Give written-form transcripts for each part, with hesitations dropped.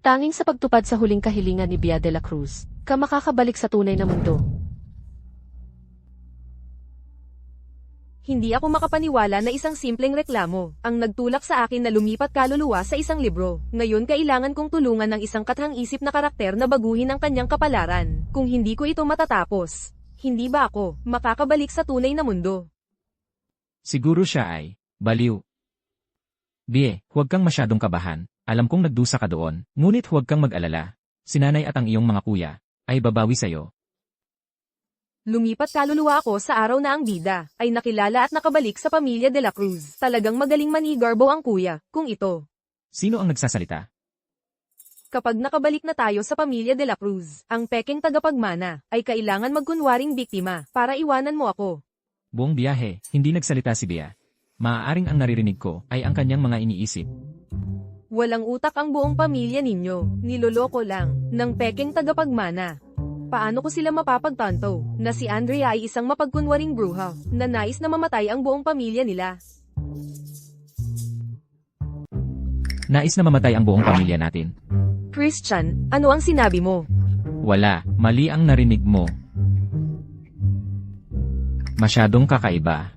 Tanging sa pagtupad sa huling kahilingan ni Bea de la Cruz, ka makakabalik sa tunay na mundo. Hindi ako makapaniwala na isang simpleng reklamo ang nagtulak sa akin na lumipat kaluluwa sa isang libro. Ngayon kailangan kong tulungan ng isang kathang-isip na karakter na baguhin ang kanyang kapalaran. Kung hindi ko ito matatapos, hindi ba ako makakabalik sa tunay na mundo? Siguro siya ay baliw. Bea, huwag kang masyadong kabahan. Alam kong nagdusa ka doon, ngunit huwag kang mag-alala. Si nanay at ang iyong mga kuya ay babawi sa'yo. Lumipat kaluluwa ako sa araw na ang bida ay nakilala at nakabalik sa pamilya de la Cruz. Talagang magaling manigarbo ang kuya, kung ito. Sino ang nagsasalita? Kapag nakabalik na tayo sa pamilya de la Cruz, ang pekeng tagapagmana ay kailangan magkunwaring biktima para iwanan mo ako. Buong biyahe, hindi nagsalita si Bea. Maaaring ang naririnig ko ay ang kanyang mga iniisip. Walang utak ang buong pamilya ninyo, niloloko lang ng pekeng tagapagmana. Paano ko sila mapapagtanto na si Andrea ay isang mapagkunwaring bruha na nais na mamatay ang buong pamilya nila? Nais na mamatay ang buong pamilya natin. Christian, ano ang sinabi mo? Wala, mali ang narinig mo. Masyadong kakaiba.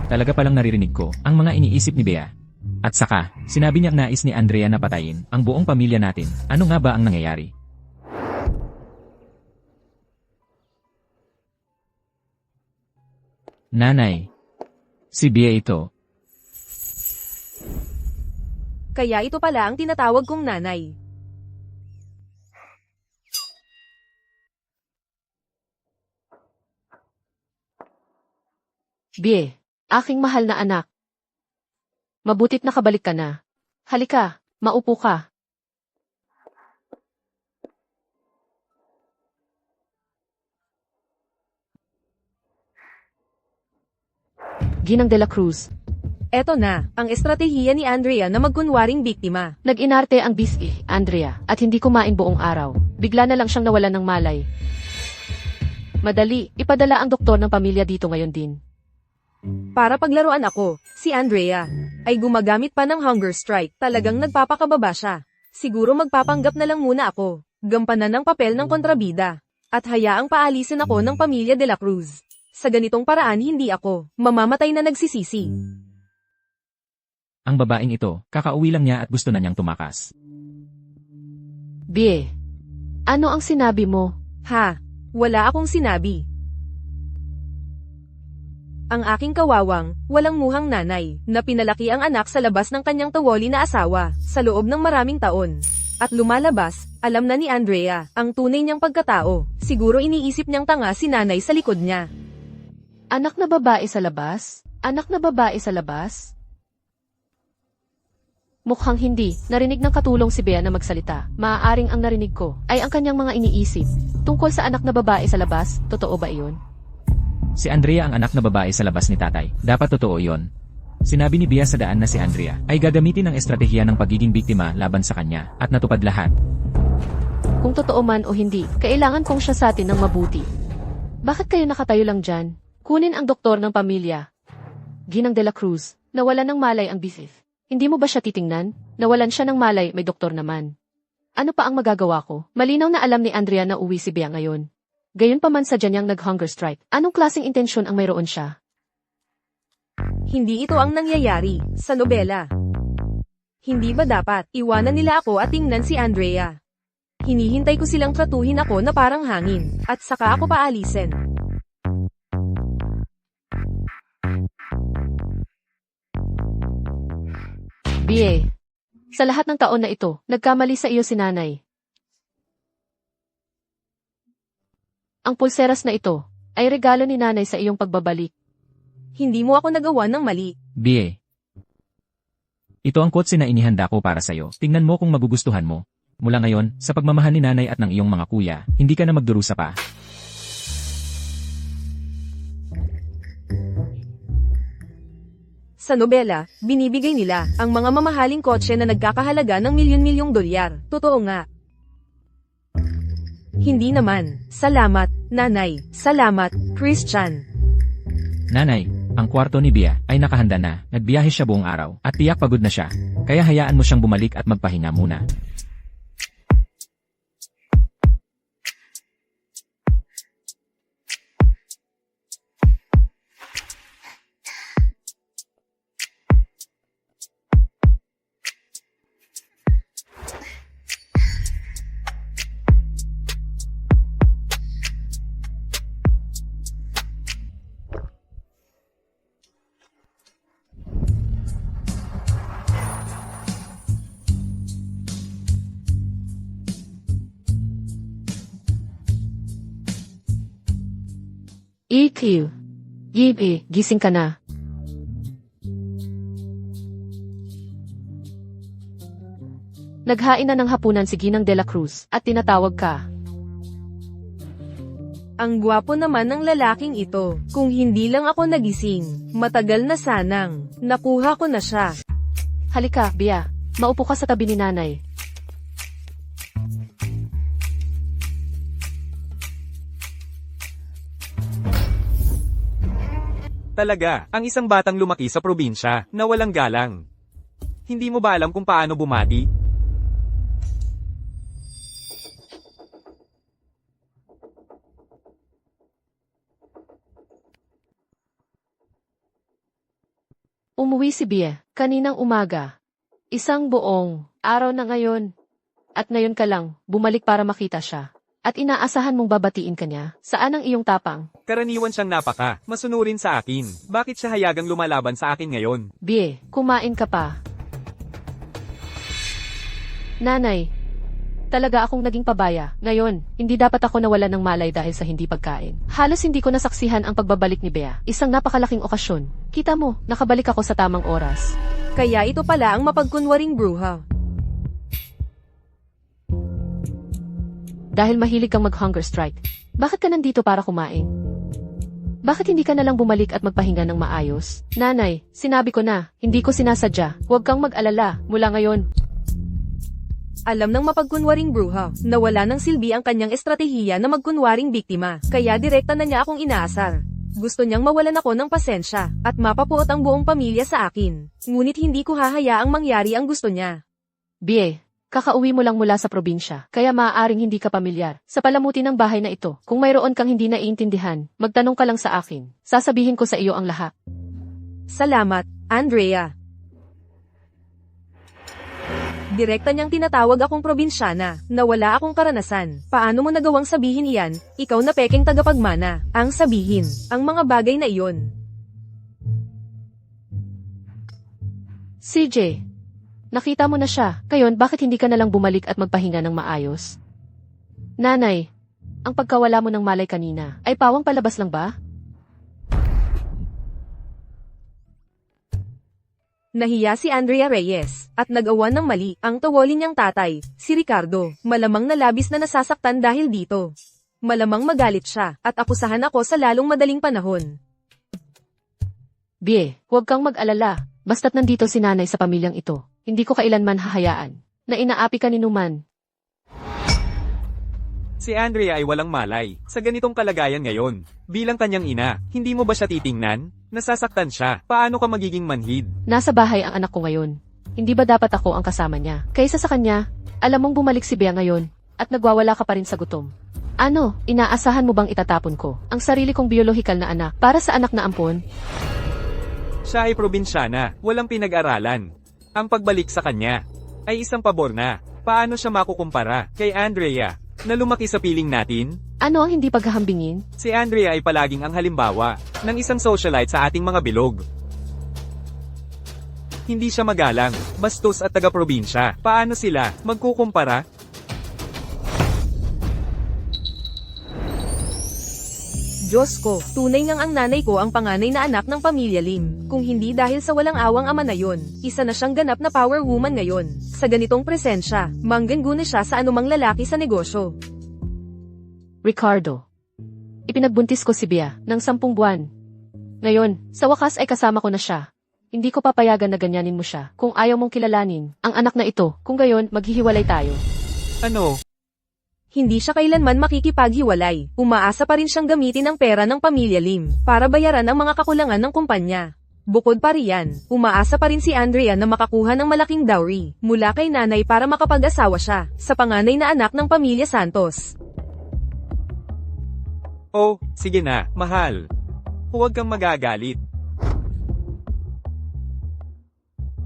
Talaga palang naririnig ko ang mga iniisip ni Bea. At saka, sinabi niya nais ni Andrea na patayin ang buong pamilya natin. Ano nga ba ang nangyayari? Nanay. Si Bea ito. Kaya ito pala ang tinatawag kong nanay. Bea, aking mahal na anak. Mabutit nakabalik ka na. Halika, maupo ka. Ginang de la Cruz. Eto na, ang estratehiya ni Andrea na magkunwaring biktima. Nag-inarte ang busy, Andrea, at hindi kumain buong araw. Bigla na lang siyang nawalan ng malay. Madali, ipadala ang doktor ng pamilya dito ngayon din. Para paglaruan ako, si Andrea ay gumagamit pa ng hunger strike. Talagang nagpapakababa siya. Siguro magpapanggap na lang muna ako. Gampanan ng papel ng kontrabida. At hayaang paalisin ako ng pamilya de la Cruz. Sa ganitong paraan hindi ako mamamatay na nagsisisi. Ang babaeng ito, kakauwi lang niya at gusto na niyang tumakas. Bea, ano ang sinabi mo? Ha? Wala akong sinabi. Ang aking kawawang, walang muhang nanay, na pinalaki ang anak sa labas ng kanyang tawoli na asawa, sa loob ng maraming taon. At lumalabas, alam na ni Andrea, ang tunay niyang pagkatao. Siguro iniisip niyang tanga si nanay sa likod niya. Anak na babae sa labas? Anak na babae sa labas? Mukhang hindi. Narinig ng katulong si Bea na magsalita. Maaaring ang narinig ko ay ang kanyang mga iniisip. Tungkol sa anak na babae sa labas, totoo ba iyon? Si Andrea ang anak na babae sa labas ni tatay. Dapat totoo iyon. Sinabi ni Bea sa daan na si Andrea ay gagamitin ang estratehiya ng pagiging biktima laban sa kanya at natupad lahat. Kung totoo man o hindi, kailangan kong siya sa atin ng mabuti. Bakit kayo nakatayo lang dyan? Kunin ang doktor ng pamilya. Ginang de la Cruz, nawalan ng malay ang bisif. Hindi mo ba siya titingnan? Nawalan siya ng malay, may doktor naman. Ano pa ang magagawa ko? Malinaw na alam ni Andrea na uwi si Bea ngayon. Gayunpaman sa niyang nag-hunger strike. Anong klaseng intensyon ang mayroon siya? Hindi ito ang nangyayari sa nobela. Hindi ba dapat iwanan nila ako at tingnan si Andrea? Hinihintay ko silang tratuhin ako na parang hangin, at saka ako paalisin. Bea, sa lahat ng taon na ito, nagkamali sa iyo si nanay. Ang pulseras na ito ay regalo ni nanay sa iyong pagbabalik. Hindi mo ako nagawa ng mali. Bea. Ito ang kotse na inihanda ko para sa'yo. Tingnan mo kung magugustuhan mo. Mula ngayon, sa pagmamahal ni nanay at ng iyong mga kuya, hindi ka na magdurusa pa. Sa nobela, binibigay nila ang mga mamahaling kotse na nagkakahalaga ng milyon-milyong dolyar. Totoo nga. Hindi naman. Salamat, nanay. Salamat, Christian. Nanay, ang kwarto ni Bea ay nakahanda na. Nagbiyahe siya buong araw at tiyak pagod na siya. Kaya hayaan mo siyang bumalik at magpahinga muna. EQ. Yibi, gising ka na. Naghain na ng hapunan si Ginang de la Cruz at tinatawag ka. Ang gwapo naman ng lalaking ito. Kung hindi lang ako nagising, matagal na sanang nakuha ko na siya. Halika, Bia. Maupo ka sa tabi ni nanay. Talaga, ang isang batang lumaki sa probinsya na walang galang. Hindi mo ba alam kung paano bumati? Umuwi si Bia, kaninang umaga. Isang buong araw na ngayon. At ngayon ka lang, bumalik para makita siya. At inaasahan mong babatiin ka niya. Saan ang iyong tapang? Karaniwan siyang masunurin sa akin. Bakit siya hayagang lumalaban sa akin ngayon? Bia, kumain ka pa. Nanay, talaga akong naging pabaya. Ngayon, hindi dapat ako nawala ng malay dahil sa hindi pagkain. Halos hindi ko nasaksihan ang pagbabalik ni Bea. Isang napakalaking okasyon. Kita mo, nakabalik ako sa tamang oras. Kaya ito pala ang mapagkunwaring bruha. Dahil mahilig kang mag-hunger strike, bakit ka nandito para kumain? Bakit hindi ka nalang bumalik at magpahinga ng maayos? Nanay, sinabi ko na, hindi ko sinasadya. Huwag kang mag-alala, mula ngayon. Alam ng mapagkunwaring bruha na wala ng silbi ang kanyang estratehiya na magkunwaring biktima, kaya direkta na niya akong inaasar. Gusto niyang mawalan ako ng pasensya at mapapuot ang buong pamilya sa akin. Ngunit hindi ko hahayaang mangyari ang gusto niya. Bie, kakauwi mo lang mula sa probinsya, kaya maaaring hindi ka pamilyar sa palamuti ng bahay na ito. Kung mayroon kang hindi naiintindihan, magtanong ka lang sa akin. Sasabihin ko sa iyo ang lahat. Salamat, Andrea. Direkta niyang tinatawag akong probinsyana, na wala akong karanasan. Paano mo nagawang sabihin iyan, ikaw na peking tagapagmana, ang sabihin, ang mga bagay na iyon. CJ, nakita mo na siya. Kayon, bakit hindi ka nalang bumalik at magpahinga ng maayos? Nanay, ang pagkawala mo ng malay kanina, ay pawang palabas lang ba? Nahiya si Andrea Reyes, at nagawa ng mali, ang tawolin niyang tatay, si Ricardo, malamang na labis na nasasaktan dahil dito. Malamang magalit siya, at akusahan ako sa lalong madaling panahon. Bie, huwag kang mag-alala, basta't nandito si nanay sa pamilyang ito. Hindi ko kailanman hahayaan, na inaapi ka ni Numan. Si Andrea ay walang malay sa ganitong kalagayan ngayon. Bilang kanyang ina, hindi mo ba siya titingnan? Nasasaktan siya. Paano ka magiging manhid? Nasa bahay ang anak ko ngayon. Hindi ba dapat ako ang kasama niya? Kaysa sa kanya, alam mong bumalik si Bea ngayon, at nagwawala ka pa rin sa gutom. Ano, inaasahan mo bang itatapon ko ang sarili kong biolohikal na anak para sa anak na ampon? Siya ay probinsyana, walang pinag-aralan. Ang pagbalik sa kanya ay isang pabor na. Paano siya makukumpara kay Andrea na lumaki sa piling natin? Ano ang hindi paghahambingin? Si Andrea ay palaging ang halimbawa ng isang socialite sa ating mga bilog. Hindi siya magalang, bastos at taga-probinsya. Paano sila magkukumpara? Diyos ko, tunay ngang ang nanay ko ang panganay na anak ng pamilya Lim. Kung hindi dahil sa walang awang ama na yon, isa na siyang ganap na power woman ngayon. Sa ganitong presensya, manggangguna siya sa anumang lalaki sa negosyo. Ricardo, ipinagbuntis ko si Bea ng 10 buwan. Ngayon, sa wakas ay kasama ko na siya. Hindi ko papayagan na ganyanin mo siya kung ayaw mong kilalanin ang anak na ito. Kung gayon, maghihiwalay tayo. Ano? Hindi siya kailanman makikipaghiwalay. Umaasa pa rin siyang gamitin ang pera ng pamilya Lim para bayaran ang mga kakulangan ng kumpanya. Bukod pa riyan, umaasa pa rin si Andrea na makakuha ng malaking dowry mula kay nanay para makapag-asawa siya sa panganay na anak ng pamilya Santos. Oh, sige na, mahal. Huwag kang magagalit.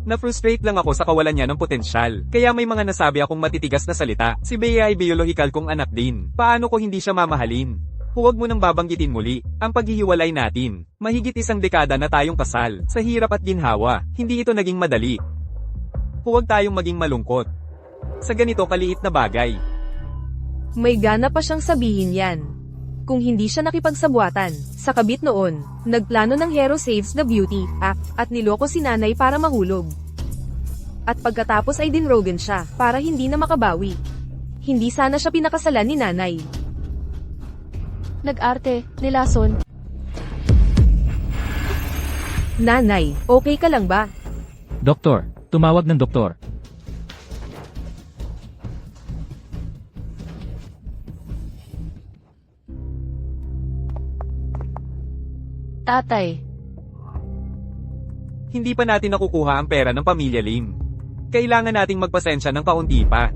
Na-frustrate lang ako sa kawalan niya ng potensyal. Kaya may mga nasabi akong matitigas na salita. Si Bea ay biyolohikal kong anak din. Paano ko hindi siya mamahalin? Huwag mo nang babanggitin muli ang paghihiwalay natin. Mahigit 1 dekada na tayong kasal. Sa hirap at ginhawa, hindi ito naging madali. Huwag tayong maging malungkot sa ganito kaliit na bagay. May gana pa siyang sabihin yan. kung hindi siya nakipagsabuatan. Sa kabit noon, nagplano ng Hero Saves the Beauty Act at niloko si nanay para mahulog. At pagkatapos ay dinrogan siya para hindi na makabawi. Hindi sana siya pinakasalan ni nanay. Nag-arte, nilason. Nanay, okay ka lang ba? Doktor, tumawag ng doktor. Tatay, Hindi pa natin nakukuha ang pera ng pamilya Lim. Kailangan nating magpasensya ng kaunti pa.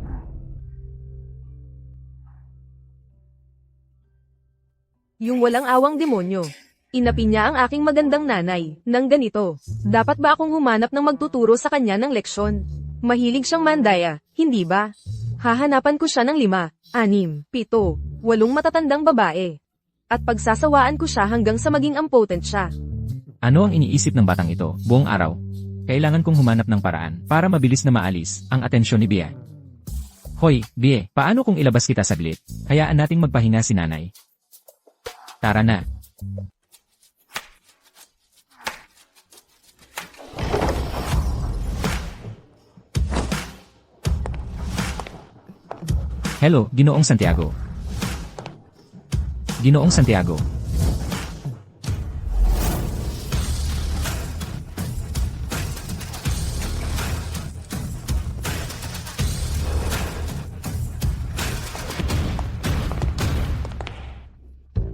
Yung walang awang demonyo. Inapi niya ang aking magandang nanay, nang ganito. Dapat ba akong humanap ng magtuturo sa kanya ng leksyon? Mahilig siyang mandaya, hindi ba? Hahanapan ko siya ng 5, 6, 7, 8 matatandang babae. At pagsasawaan ko siya hanggang sa maging impotent siya. Ano ang iniisip ng batang ito buong araw? Kailangan kong humanap ng paraan para mabilis na maalis ang atensyon ni Bie. Hoy, Bie, paano kung ilabas kita saglit? Hayaan nating magpahinga si nanay. Tara na. Hello, Ginoong Santiago. Ginoong Santiago.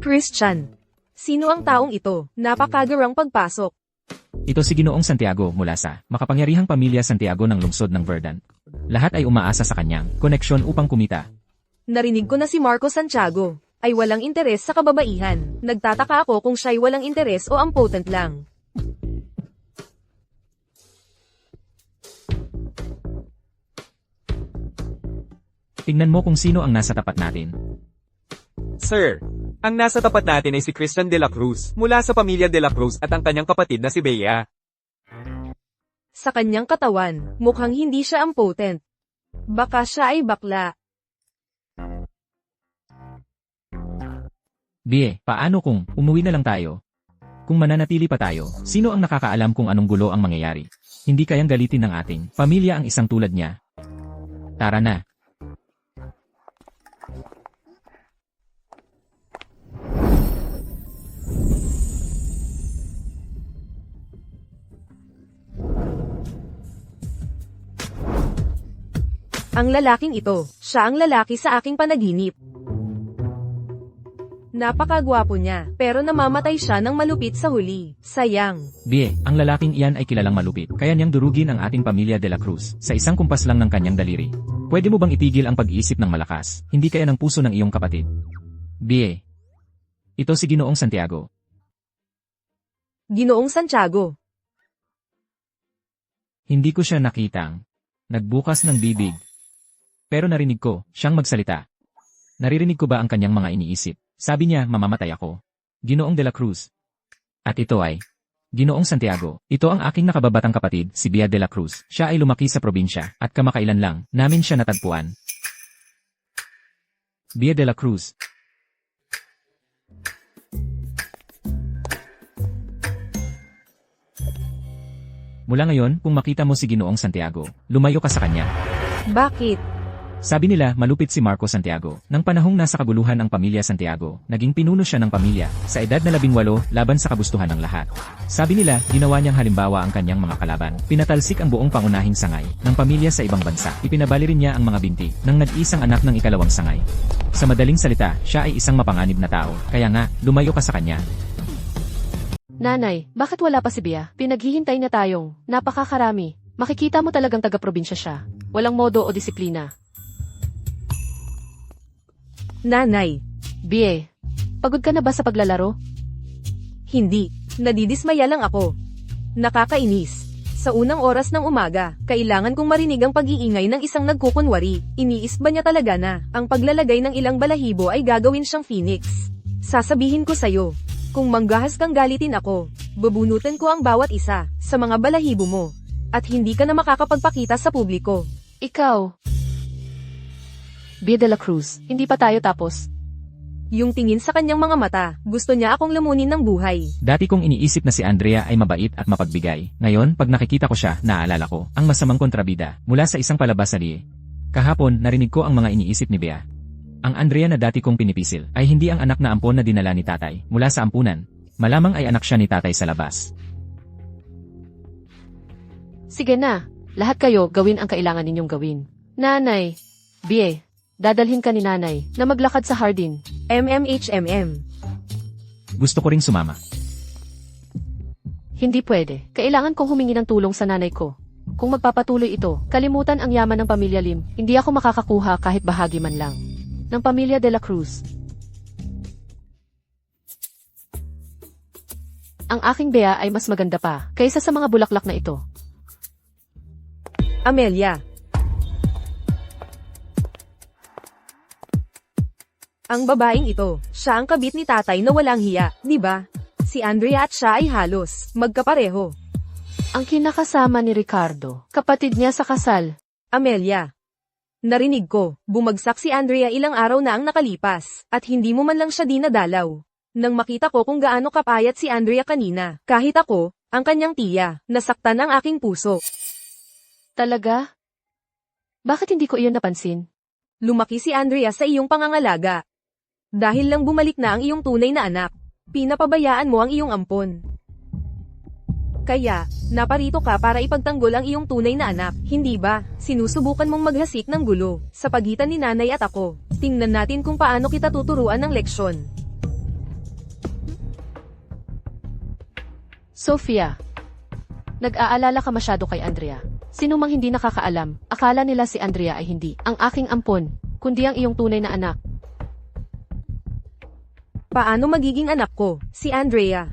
Christian. Sino ang taong ito? Napakagarang pagpasok. Ito si Ginoong Santiago mula sa makapangyarihang pamilya Santiago ng lungsod ng Verdant. Lahat ay umaasa sa kanyang koneksyon upang kumita. Narinig ko na si Marco Santiago ay walang interes sa kababaihan. Nagtataka ako kung siya'y walang interes o impotent lang. Tingnan mo kung sino ang nasa tapat natin. Sir, ang nasa tapat natin ay si Christian de la Cruz, mula sa pamilya de la Cruz at ang kanyang kapatid na si Bea. Sa kanyang katawan, mukhang hindi siya impotent. Baka siya ay bakla. Bie, paano kung umuwi na lang tayo? Kung mananatili pa tayo, sino ang nakakaalam kung anong gulo ang mangyayari? Hindi kayang galitin ng ating pamilya ang isang tulad niya. Tara na. Ang lalaking ito, siya ang lalaki sa aking panaginip. Napakagwapo niya, pero namamatay siya ng malupit sa huli. Sayang. Bie, ang lalaking iyan ay kilalang malupit, kaya niyang durugin ang ating pamilya de la Cruz sa isang kumpas lang ng kanyang daliri. Pwede mo bang itigil ang pag-iisip ng malakas, hindi kaya ng puso ng iyong kapatid? Bie. Ito si Ginoong Santiago. Ginoong Santiago. Hindi ko siya nakitang nagbukas ng bibig. Pero narinig ko siyang magsalita. Naririnig ko ba ang kanyang mga iniisip? Sabi niya, mamamatay ako. Ginoong de la Cruz. At ito ay Ginoong Santiago. Ito ang aking nakababatang kapatid, si Bea de la Cruz. Siya ay lumaki sa probinsya, at kamakailan lang, namin siya natagpuan. Bea de la Cruz. Mula ngayon, kung makita mo si Ginoong Santiago, lumayo ka sa kanya. Bakit? Sabi nila, malupit si Marco Santiago. Nang panahong nasa kabuluhan ang pamilya Santiago, naging pinuno siya ng pamilya, sa edad na 18, laban sa kagustuhan ng lahat. Sabi nila, ginawa niyang halimbawa ang kanyang mga kalaban. Pinatalsik ang buong pangunahing sangay ng pamilya sa ibang bansa. Ipinabali rin niya ang mga binti ng nag-isang anak ng ikalawang sangay. Sa madaling salita, siya ay isang mapanganib na tao. Kaya nga, lumayo ka sa kanya. Nanay, bakit wala pa si Bea? Pinaghihintay na tayong napakakarami. Makikita mo talagang taga-probinsya siya. Walang modo o disiplina. Nanay. Bie, pagod ka na ba sa paglalaro? Hindi. Nadidismaya lang ako. Nakakainis. Sa unang oras ng umaga, kailangan kong marinig ang pag-iingay ng isang nagkukunwari. Iniis ba niya talaga na ang paglalagay ng ilang balahibo ay gagawin siyang phoenix? Sasabihin ko sa'yo, kung manggahas kang galitin ako, bubunutin ko ang bawat isa sa mga balahibo mo. At hindi ka na makakapagpakita sa publiko. Ikaw. Bea de la Cruz, hindi pa tayo tapos. Yung tingin sa kanyang mga mata, gusto niya akong lamunin ng buhay. Dati kong iniisip na si Andrea ay mabait at mapagbigay. Ngayon, pag nakikita ko siya, naaalala ko ang masamang kontrabida mula sa isang palabas sa Lie. Kahapon, narinig ko ang mga iniisip ni Bea. Ang Andrea na dati kong pinipisil ay hindi ang anak na ampon na dinala ni tatay mula sa ampunan. Malamang ay anak siya ni tatay sa labas. Sige na, lahat kayo gawin ang kailangan ninyong gawin. Nanay, Bea, dadalhin ka ni nanay na maglakad sa hardin. MMHMM. Gusto ko ring sumama. Hindi pwede. Kailangan kong humingi ng tulong sa nanay ko. Kung magpapatuloy ito, kalimutan ang yaman ng pamilya Lim, hindi ako makakakuha kahit bahagi man lang. Ng pamilya De La Cruz. Ang aking Bea ay mas maganda pa kaysa sa mga bulaklak na ito. Amelia. Ang babaeng ito, siya ang kabit ni tatay na walang hiya, di ba? Si Andrea at siya ay halos magkapareho. Ang kinakasama ni Ricardo, kapatid niya sa kasal. Amelia. Narinig ko, bumagsak si Andrea ilang araw na ang nakalipas, at hindi mo man lang siya dinadalaw. Nang makita ko kung gaano kapayat si Andrea kanina, kahit ako, ang kanyang tiya, nasaktan ang aking puso. Talaga? Bakit hindi ko iyon napansin? Lumaki si Andrea sa iyong pangangalaga. Dahil lang bumalik na ang iyong tunay na anak, pinapabayaan mo ang iyong ampon. Kaya, naparito ka para ipagtanggol ang iyong tunay na anak, hindi ba? Sinusubukan mong maghasik ng gulo, sa pagitan ni nanay at ako. Tingnan natin kung paano kita tuturuan ng leksyon. Sofia, nag-aalala ka masyado kay Andrea. Sino mang hindi nakakaalam, akala nila si Andrea ay hindi ang aking ampon, kundi ang iyong tunay na anak. Paano magiging anak ko, si Andrea?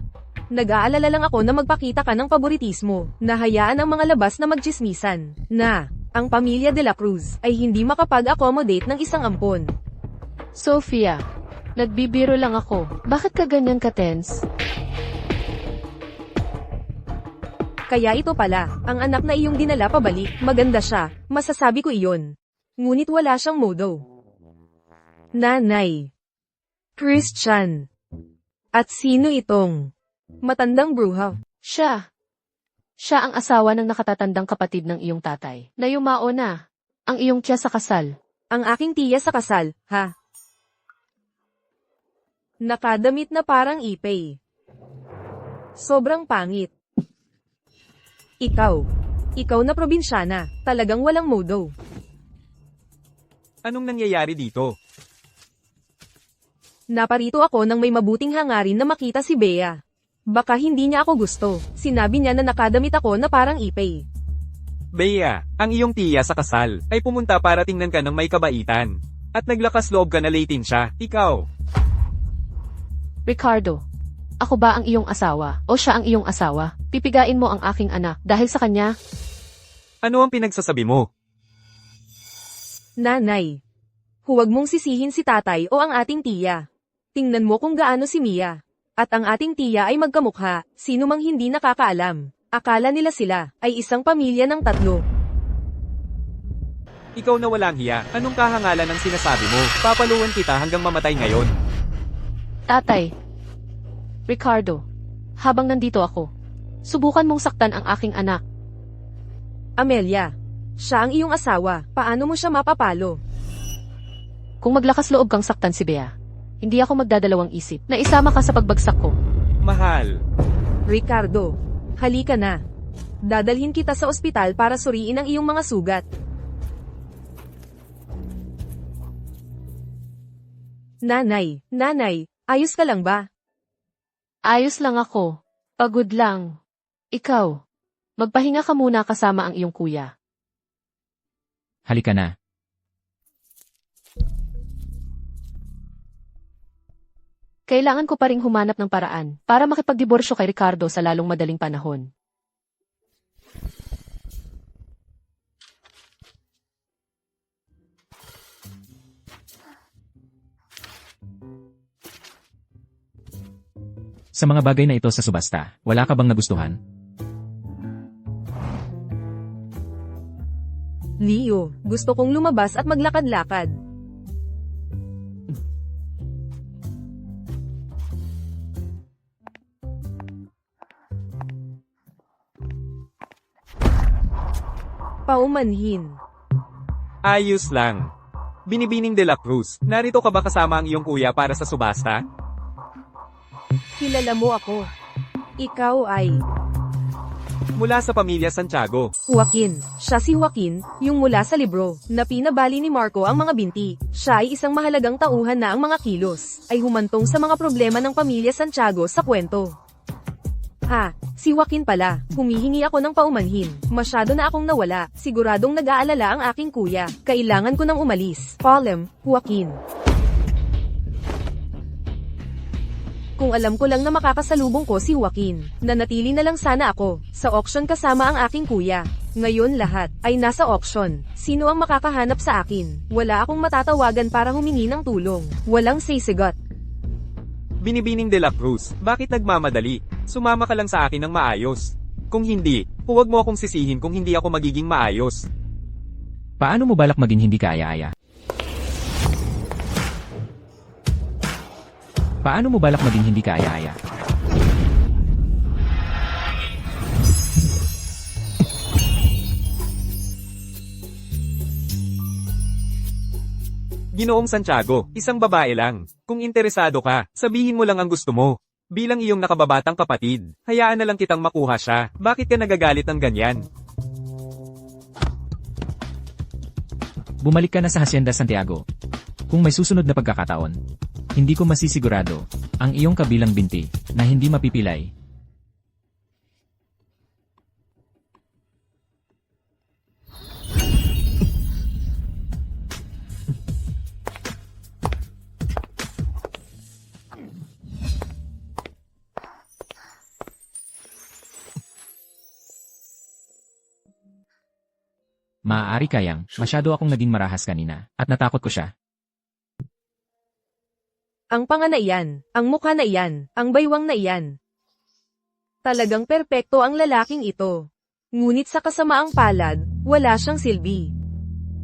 Nag-aalala lang ako na magpakita ka ng paboritismo, na hayaan ang mga labas na magtsismisan, na ang pamilya De La Cruz ay hindi makapag-accommodate ng isang ampon. Sofia, nagbibiro lang ako. Bakit ka ganyan ka-tense? Kaya ito pala, ang anak na iyong dinala pabalik, maganda siya, masasabi ko iyon. Ngunit wala siyang modo. Nanay. Christian. At sino itong matandang bruha? Siya. Siya ang asawa ng nakatatandang kapatid ng iyong tatay, na yumao na. Ang iyong tiya sa kasal. Ang aking tiya sa kasal, ha? Nakadamit na parang ipay. Sobrang pangit. Ikaw na probinsyana, talagang walang modo. Anong nangyayari dito? Naparito ako nang may mabuting hangarin na makita si Bea. Baka hindi niya ako gusto, sinabi niya na nakadamit ako na parang ipay. Bea, ang iyong tiya sa kasal, ay pumunta para tingnan ka ng may kabaitan. At naglakas loob ka na latin siya, ikaw. Ricardo, ako ba ang iyong asawa, o siya ang iyong asawa? Pipigain mo ang aking anak dahil sa kanya? Ano ang pinagsasabi mo? Nanay. Huwag mong sisihin si tatay o ang ating tiya. Tingnan mo kung gaano si Mia. At ang ating tiya ay magkamukha, sino mang hindi nakakaalam. Akala nila sila ay isang pamilya ng 3. Ikaw na walang hiya, anong kahangalan ang sinasabi mo? Papaluan kita hanggang mamatay ngayon. Tatay. Ricardo, habang nandito ako, subukan mong saktan ang aking anak. Amelia. Siya ang iyong asawa, paano mo siya mapapalo? Kung maglakas loob kang saktan si Bea, hindi ako magdadalawang isip na isama ka sa pagbagsak ko. Mahal. Ricardo. Halika na. Dadalhin kita sa ospital para suriin ang iyong mga sugat. Nanay, ayos ka lang ba? Ayos lang ako. Pagod lang. Ikaw, magpahinga ka muna kasama ang iyong kuya. Halika na. Kailangan ko pa ring humanap ng paraan para makipagdiborsyo kay Ricardo sa lalong madaling panahon. Sa mga bagay na ito sa subasta, wala ka bang nagustuhan? Leo, gusto kong lumabas at maglakad-lakad. Paumanhin. Ayos lang. Binibining de la Cruz, narito ka ba kasama ang iyong kuya para sa subasta? Kilala mo ako. Ikaw ay Mula sa pamilya Santiago. Joaquin. Siya si Joaquin, yung mula sa libro, na pinabali ni Marco ang mga binti. Siya ay isang mahalagang tauhan na ang mga kilos, ay humantong sa mga problema ng pamilya Santiago sa kwento. Ha, si Joaquin pala. Humihingi ako ng paumanhin. Masyado na akong nawala. Siguradong nag-aalala ang aking kuya. Kailangan ko nang umalis. Paalam, Joaquin. Kung alam ko lang na makakasalubong ko si Joaquin, nanatili na lang sana ako, sa auction kasama ang aking kuya. Ngayon lahat, ay nasa auction. Sino ang makakahanap sa akin? Wala akong matatawagan para humingi ng tulong. Walang sisigot. Binibining de la Cruz, bakit nagmamadali? Sumama ka lang sa akin ng maayos. Kung hindi, huwag mo akong sisihin kung hindi ako magiging maayos. Paano mo balak maging hindi kaaya-aya? Paano mo balak maging hindi kaaya-aya? Ginoong Santiago, isang babae lang. Kung interesado ka, sabihin mo lang ang gusto mo. Bilang iyong nakababatang kapatid, hayaan na lang kitang makuha siya. Bakit ka nagagalit ng ganyan? Bumalik ka na sa Hacienda Santiago. Kung may susunod na pagkakataon, hindi ko masisigurado ang iyong kabilang binti na hindi mapipilay. Maaari kayang, masyado akong naging marahas kanina, at natakot ko siya. Ang panga na iyan, ang mukha na iyan, ang baywang na iyan. Talagang perpekto ang lalaking ito. Ngunit sa kasamaang palad, wala siyang silbi.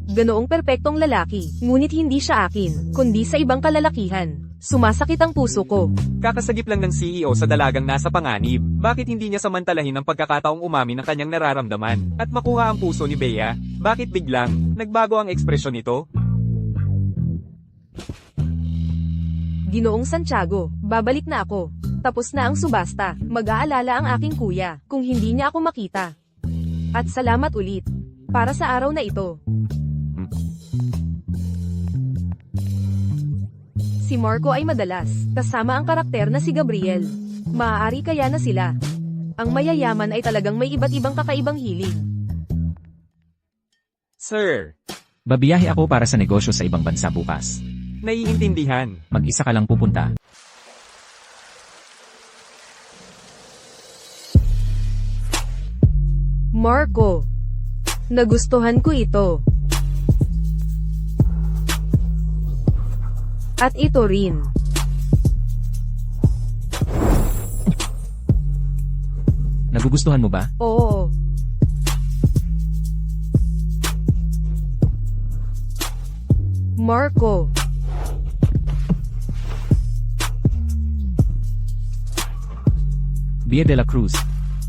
Ganoong perpektong lalaki, ngunit hindi siya akin, kundi sa ibang kalalakihan. Sumasakit ang puso ko. Kakasagip lang ng CEO sa dalagang nasa panganib. Bakit hindi niya samantalahin ang pagkakataong umamin ng kanyang nararamdaman at makuha ang puso ni Bea? Bakit biglang nagbago ang ekspresyon nito? Ginoong Santiago, babalik na ako. Tapos na ang subasta, mag-aalala ang aking kuya, kung hindi niya ako makita. At salamat ulit, para sa araw na ito. Si Marco ay madalas, kasama ang karakter na si Gabriel. Maaari kaya na sila. Ang mayayaman ay talagang may iba't ibang kakaibang hilig. Sir, Babiyahe ako para sa negosyo sa ibang bansa bukas. naiintindihan. Mag-isa ka lang pupunta. Marco, nagustuhan ko ito. At ito rin. Nagugustuhan mo ba? Oo. Marco, Bea de la Cruz.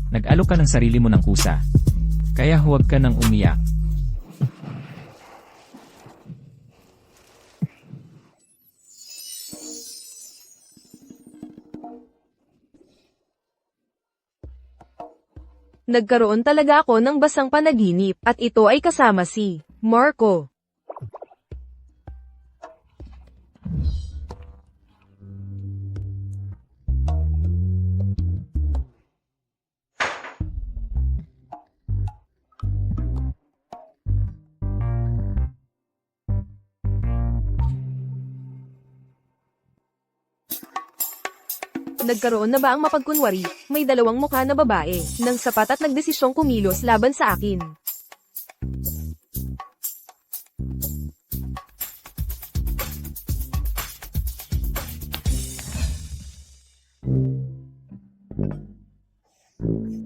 Nag-alok ka ng sarili mo ng kusa. Kaya huwag ka nang umiyak. nagkaroon talaga ako ng basang panaginip, at ito ay kasama si Marco. Nagkaroon na ba ang mapagkunwari, may dalawang mukha na babae, nang sapat at nagdesisyong kumilos laban sa akin.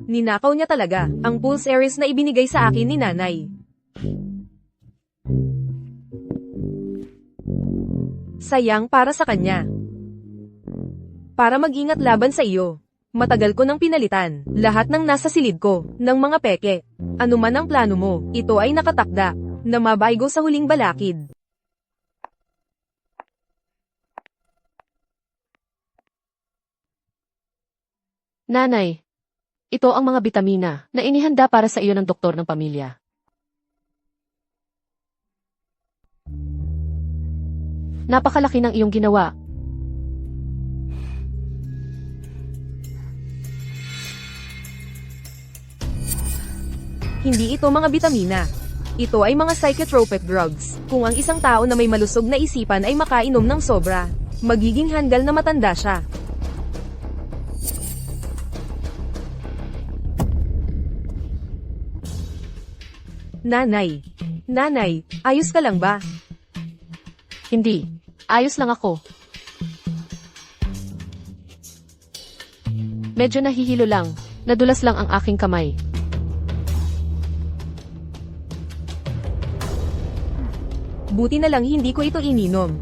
Ninakaw niya talaga, ang pulse Aries na ibinigay sa akin ni nanay. Sayang para sa kanya. Para mag-ingat laban sa iyo. Matagal ko nang pinalitan, lahat ng nasa silid ko, ng mga peke. Ano man ang plano mo, ito ay nakatakda, na mabaygo sa huling balakid. Nanay, ito ang mga bitamina na inihanda para sa iyo ng doktor ng pamilya. Napakalaki ng iyong ginawa. Hindi ito mga bitamina. Ito ay mga psychotropic drugs. Kung ang isang tao na may malusog na isipan ay makainom ng sobra, magiging handgal na matanda siya. Nanay, ayos ka lang ba? Hindi. Ayos lang ako. Medyo nahihilo lang. Nadulas lang ang aking kamay. Buti na lang hindi ko ito ininom.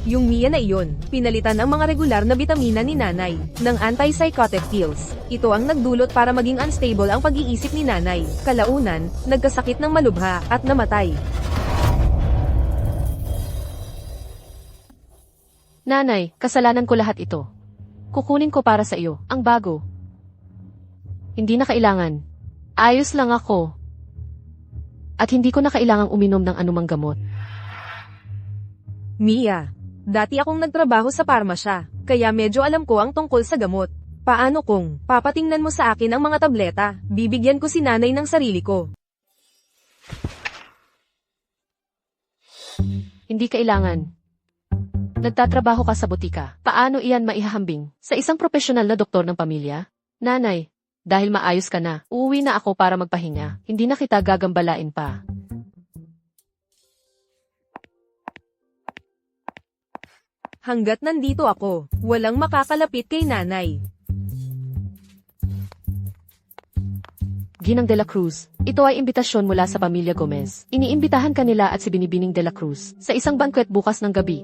Yung Mia na iyon, pinalitan ang mga regular na bitamina ni nanay, ng antipsychotic pills. Ito ang nagdulot para maging unstable ang pag-iisip ni nanay. Kalaunan, nagkasakit ng malubha, at namatay. Nanay, kasalanan ko lahat ito. Kukunin ko para sa iyo, ang bago. Hindi na kailangan. Ayos lang ako. At hindi ko na kailangang uminom ng anumang gamot. Mia, dati akong nagtrabaho sa parmasya, kaya medyo alam ko ang tungkol sa gamot. Paano kung papatingnan mo sa akin ang mga tableta, bibigyan ko si nanay ng sarili ko. Hindi kailangan. Nagtatrabaho ka sa butika. Paano iyan maihahambing sa isang profesional na doktor ng pamilya? Nanay, dahil maayos ka na, uuwi na ako para magpahinga. Hindi na kita gagambalain pa. Hanggat nandito ako, walang makakalapit kay nanay. Ginang de la Cruz, ito ay imbitasyon mula sa pamilya Gomez. Iniimbitahan kanila at si Binibining de la Cruz sa isang banquet bukas ng gabi.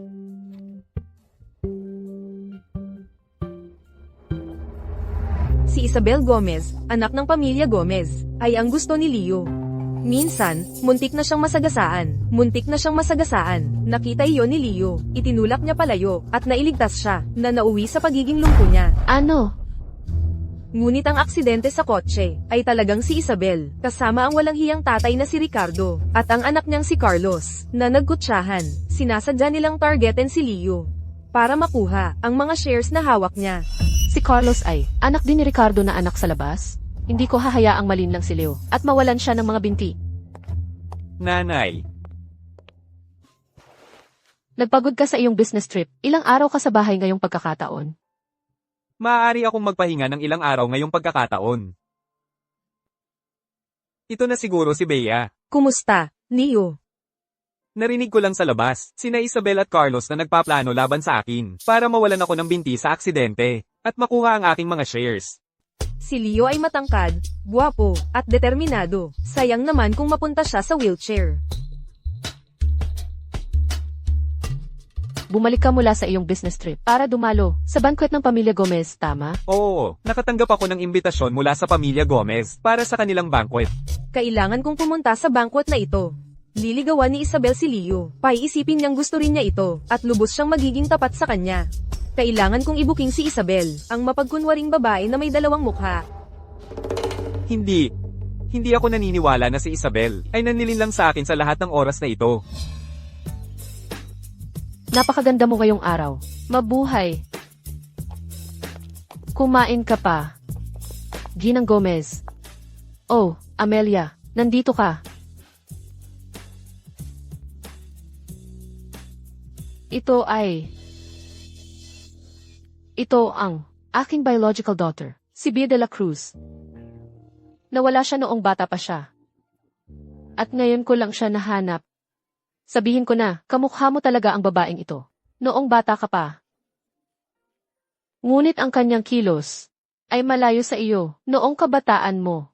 Si Isabel Gomez, anak ng pamilya Gomez, ay ang gusto ni Leo. Minsan, muntik na siyang masagasaan. Nakita iyon ni Leo, itinulak niya palayo, at nailigtas siya, na nauwi sa pagiging lungko niya. Ano? Ngunit ang aksidente sa kotse, ay talagang si Isabel, kasama ang walang hiyang tatay na si Ricardo, at ang anak niyang si Carlos, na nagkutsahan. Sinasadya nilang targetin si Leo, para makuha, ang mga shares na hawak niya. Si Carlos ay anak din ni Ricardo na anak sa labas? Hindi ko hahayaang malinlang si Leo at mawalan siya ng mga binti. Nanay, Nagpagod ka sa iyong business trip. Ilang araw ka sa bahay ngayong pagkakataon? maaari akong magpahinga ng ilang araw ngayong pagkakataon. Ito na siguro si Bea. Kumusta, Leo? Narinig ko lang sa labas, sina Isabel at Carlos na nagpaplano laban sa akin, para mawalan ako ng binti sa aksidente, at makuha ang aking mga shares. Si Leo ay matangkad, guwapo, at determinado. Sayang naman kung mapunta siya sa wheelchair. Bumalik ka mula sa iyong business trip para dumalo sa banquet ng pamilya Gomez, tama? Oo, nakatanggap ako ng imbitasyon mula sa pamilya Gomez para sa kanilang banquet. Kailangan kong pumunta sa banquet na ito. Liligawan ni Isabel si Leo. Paiisipin niyang gusto rin niya ito, at lubos siyang magiging tapat sa kanya. Kailangan kong ibuking si Isabel, ang mapagkunwaring babae na may dalawang mukha. Hindi ako naniniwala na si Isabel ay nanlilinlang sa akin sa lahat ng oras na ito. Napakaganda mo ngayong araw. Mabuhay. Kumain ka pa. Ginang Gomez. Oh, Amelia, nandito ka. Ito ang aking biological daughter, si Bea de la Cruz. Nawala siya noong bata pa siya. At ngayon ko lang siya nahanap. Sabihin ko na, kamukha mo talaga ang babaeng ito. Noong bata ka pa. Ngunit ang kanyang kilos ay malayo sa iyo noong kabataan mo.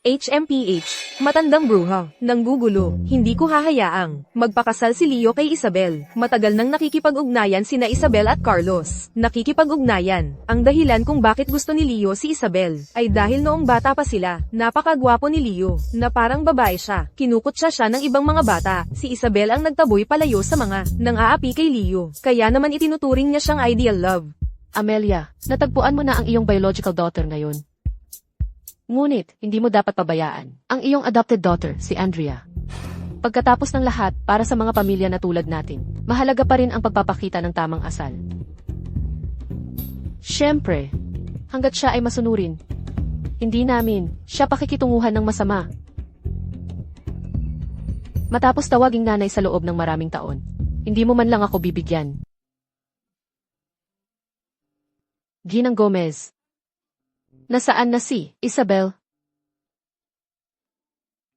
HMPH, matandang bruha, nanggugulo, hindi ko hahayaang magpakasal si Leo kay Isabel. Matagal nang nakikipag-ugnayan sina Isabel at Carlos. Nakikipag-ugnayan. Ang dahilan kung bakit gusto ni Leo si Isabel ay dahil noong bata pa sila, napakagwapo ni Leo, na parang babae siya. Kinukutsa siya ng ibang mga bata. Si Isabel ang nagtaboy palayo sa mga nang-aapi kay Leo. Kaya naman itinuturing niya siyang ideal love. Amelia, natagpuan mo na ang iyong biological daughter ngayon. Ngunit, hindi mo dapat pabayaan ang iyong adopted daughter, si Andrea. Pagkatapos ng lahat, para sa mga pamilya na tulad natin, mahalaga pa rin ang pagpapakita ng tamang asal. Siyempre, hanggat siya ay masunurin, hindi namin siya pakikitunguhan ng masama. Matapos tawaging nanay sa loob ng maraming taon, hindi mo man lang ako bibigyan. Ginang Gomez. Nasaan na si Isabel?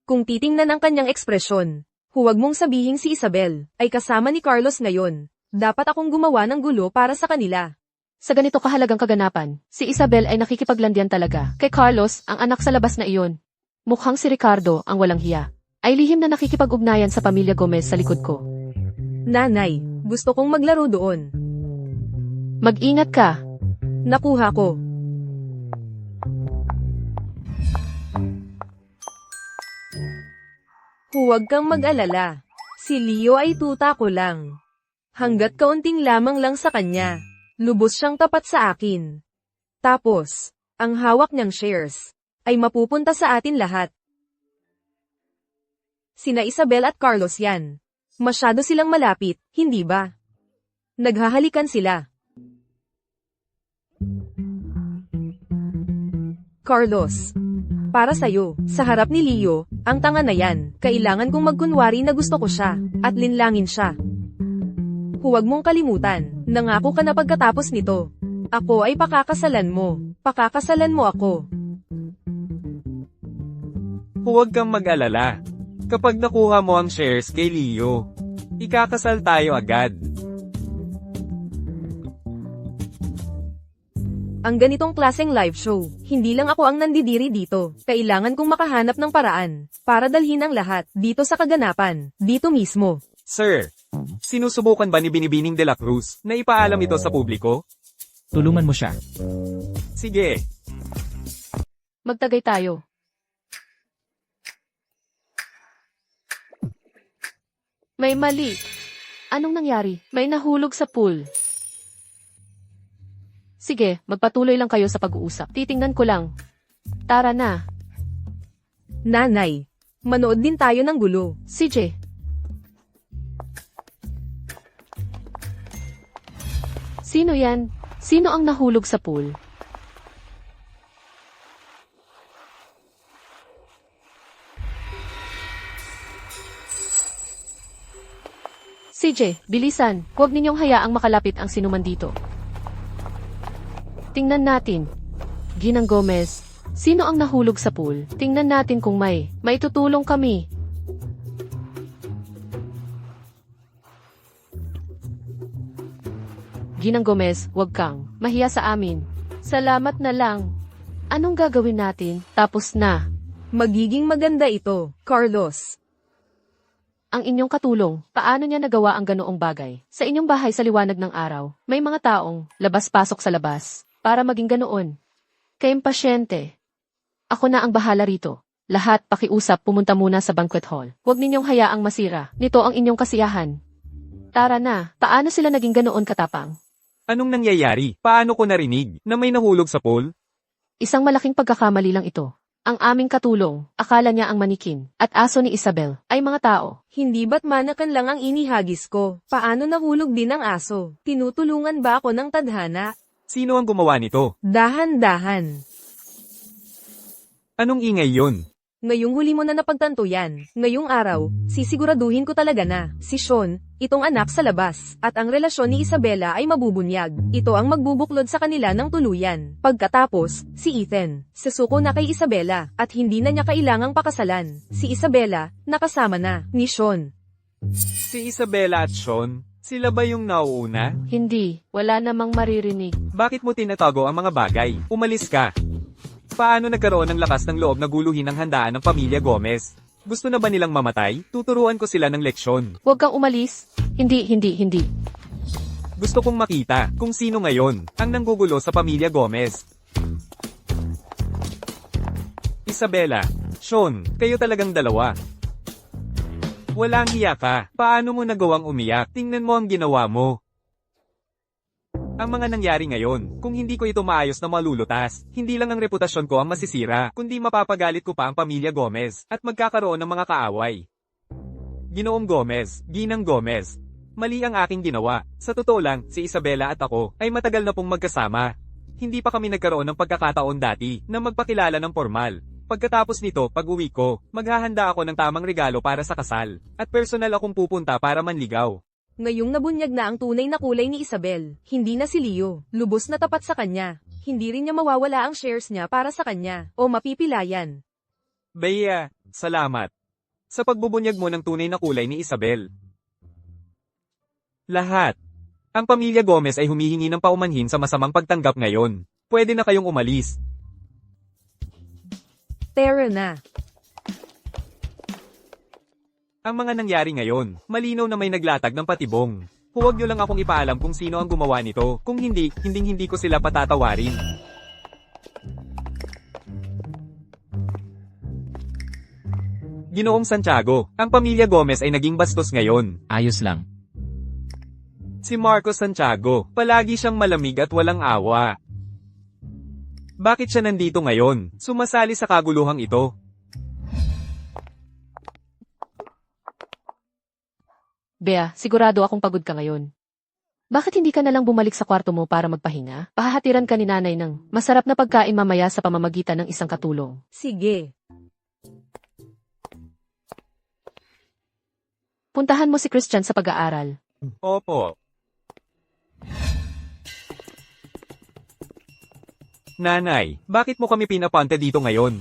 Kung titingnan ang kanyang ekspresyon, huwag mong sabihing si Isabel ay kasama ni Carlos ngayon. Dapat akong gumawa ng gulo para sa kanila. Sa ganito kahalagang kaganapan, si Isabel ay nakikipaglandian talaga kay Carlos, ang anak sa labas na iyon. Mukhang si Ricardo, ang walang hiya, ay lihim na nakikipag-ugnayan sa pamilya Gomez sa likod ko. Nanay, gusto kong maglaro doon. Mag-ingat ka. Nakuha ko. Huwag kang mag-alala. Si Leo ay tuta ko lang. Hanggat kaunting lamang lang sa kanya, lubos siyang tapat sa akin. Tapos, ang hawak niyang shares ay mapupunta sa atin lahat. Sina Isabel at Carlos yan. Masyado silang malapit, hindi ba? Naghahalikan sila. Carlos, para sa'yo, sa harap ni Leo, ang tanga na yan, kailangan kong magkunwari na gusto ko siya, at linlangin siya. Huwag mong kalimutan, nangako ka na pagkatapos nito. Ako ay pakakasalan mo ako. Huwag kang mag-alala. Kapag nakuha mo ang shares kay Leo, ikakasal tayo agad. Ang ganitong klaseng live show, hindi lang ako ang nandidiri dito. Kailangan kong makahanap ng paraan para dalhin ang lahat dito sa kaganapan, dito mismo. Sir, sinusubukan ba ni Binibining de la Cruz na ipaalam ito sa publiko? Tulungan mo siya. Sige. Magtagay tayo. May mali. Anong nangyari? May nahulog sa pool. Sige, magpatuloy lang kayo sa pag-uusap. Titingnan ko lang. Tara na. Nanay, manood din tayo ng gulo. CJ. Sino yan? Sino ang nahulog sa pool? CJ, bilisan. Huwag ninyong hayaang makalapit ang sinuman dito. Tingnan natin. Ginang Gomez, sino ang nahulog sa pool? Tingnan natin kung may tutulong kami. Ginang Gomez, huwag kang mahiya sa amin. Salamat na lang. Anong gagawin natin? Tapos na. Magiging maganda ito, Carlos. Ang inyong katulong, paano niya nagawa ang ganoong bagay? Sa inyong bahay sa liwanag ng araw, may mga taong labas-pasok sa labas. Para maging ganoon. Kayong pasyente. Ako na ang bahala rito. Lahat pakiusap pumunta muna sa banquet hall. Huwag ninyong hayaang masira. Nito ang inyong kasiyahan. Tara na. Paano sila naging ganoon katapang? Anong nangyayari? Paano ko narinig na may nahulog sa pool? Isang malaking pagkakamali lang ito. Ang aming katulong, akala niya ang manikin, at aso ni Isabel, ay mga tao. Hindi ba't manakan lang ang inihagis ko? Paano nahulog din ang aso? Tinutulungan ba ako ng tadhana? Sino ang gumawa nito? Dahan-dahan. Anong ingay yun? Ngayong huli mo na napagtanto yan. Ngayong araw, sisiguraduhin ko talaga na, si Sean, itong anak sa labas, at ang relasyon ni Isabela ay mabubunyag. Ito ang magbubuklod sa kanila ng tuluyan. Pagkatapos, si Ethan, sasuko na kay Isabela, at hindi na niya kailangang pakasalan. Si Isabela, nakasama na, ni Sean. Si Isabela at Sean, sila ba yung nauuna? Hindi, wala namang maririnig. Bakit mo tinatago ang mga bagay? Umalis ka. Paano nagkaroon ng lakas ng loob na guluhin ang handaan ng pamilya Gomez? Gusto na ba nilang mamatay? Tuturuan ko sila ng leksyon. Huwag kang umalis. Hindi. Gusto kong makita kung sino ngayon ang nanggugulo sa pamilya Gomez. Isabela, Sean, kayo talagang dalawa. Walang hiya ka. Paano mo nagawang umiyak? Tingnan mo ang ginawa mo. Ang mga nangyari ngayon, kung hindi ko ito maayos na malulutas, hindi lang ang reputasyon ko ang masisira, kundi mapapagalit ko pa ang pamilya Gomez, at magkakaroon ng mga kaaway. Ginoong Gomez, Ginang Gomez. Mali ang aking ginawa. Sa totoo lang, si Isabela at ako ay matagal na pong magkasama. Hindi pa kami nagkaroon ng pagkakataon dati na magpakilala ng formal. Pagkatapos nito, pag-uwi ko, maghahanda ako ng tamang regalo para sa kasal, at personal akong pupunta para manligaw. Ngayong nabunyag na ang tunay na kulay ni Isabel, hindi na si Leo, lubos na tapat sa kanya. Hindi rin niya mawawala ang shares niya para sa kanya, o mapipilayan. Bea, salamat. Sa pagbubunyag mo ng tunay na kulay ni Isabel. Lahat. Ang pamilya Gomez ay humihingi ng paumanhin sa masamang pagtanggap ngayon. Pwede na kayong umalis. Tara na. Ang mga nangyari ngayon, malinaw na may naglatag ng patibong. Huwag niyo lang akong ipaalam kung sino ang gumawa nito, kung hindi, hindi ko sila patatawarin. Ginoong Santiago, ang pamilya Gomez ay naging bastos ngayon. Ayos lang. Si Marco Santiago, palagi siyang malamig at walang awa. Bakit siya nandito ngayon, sumasali sa kaguluhang ito? Bea, sigurado akong pagod ka ngayon. Bakit hindi ka na lang bumalik sa kwarto mo para magpahinga? Pahahatiran ka ni nanay ng masarap na pagkain mamaya sa pamamagitan ng isang katulong. Sige. Puntahan mo si Christian sa pag-aaral. Opo. Nanay, bakit mo kami pinapante dito ngayon?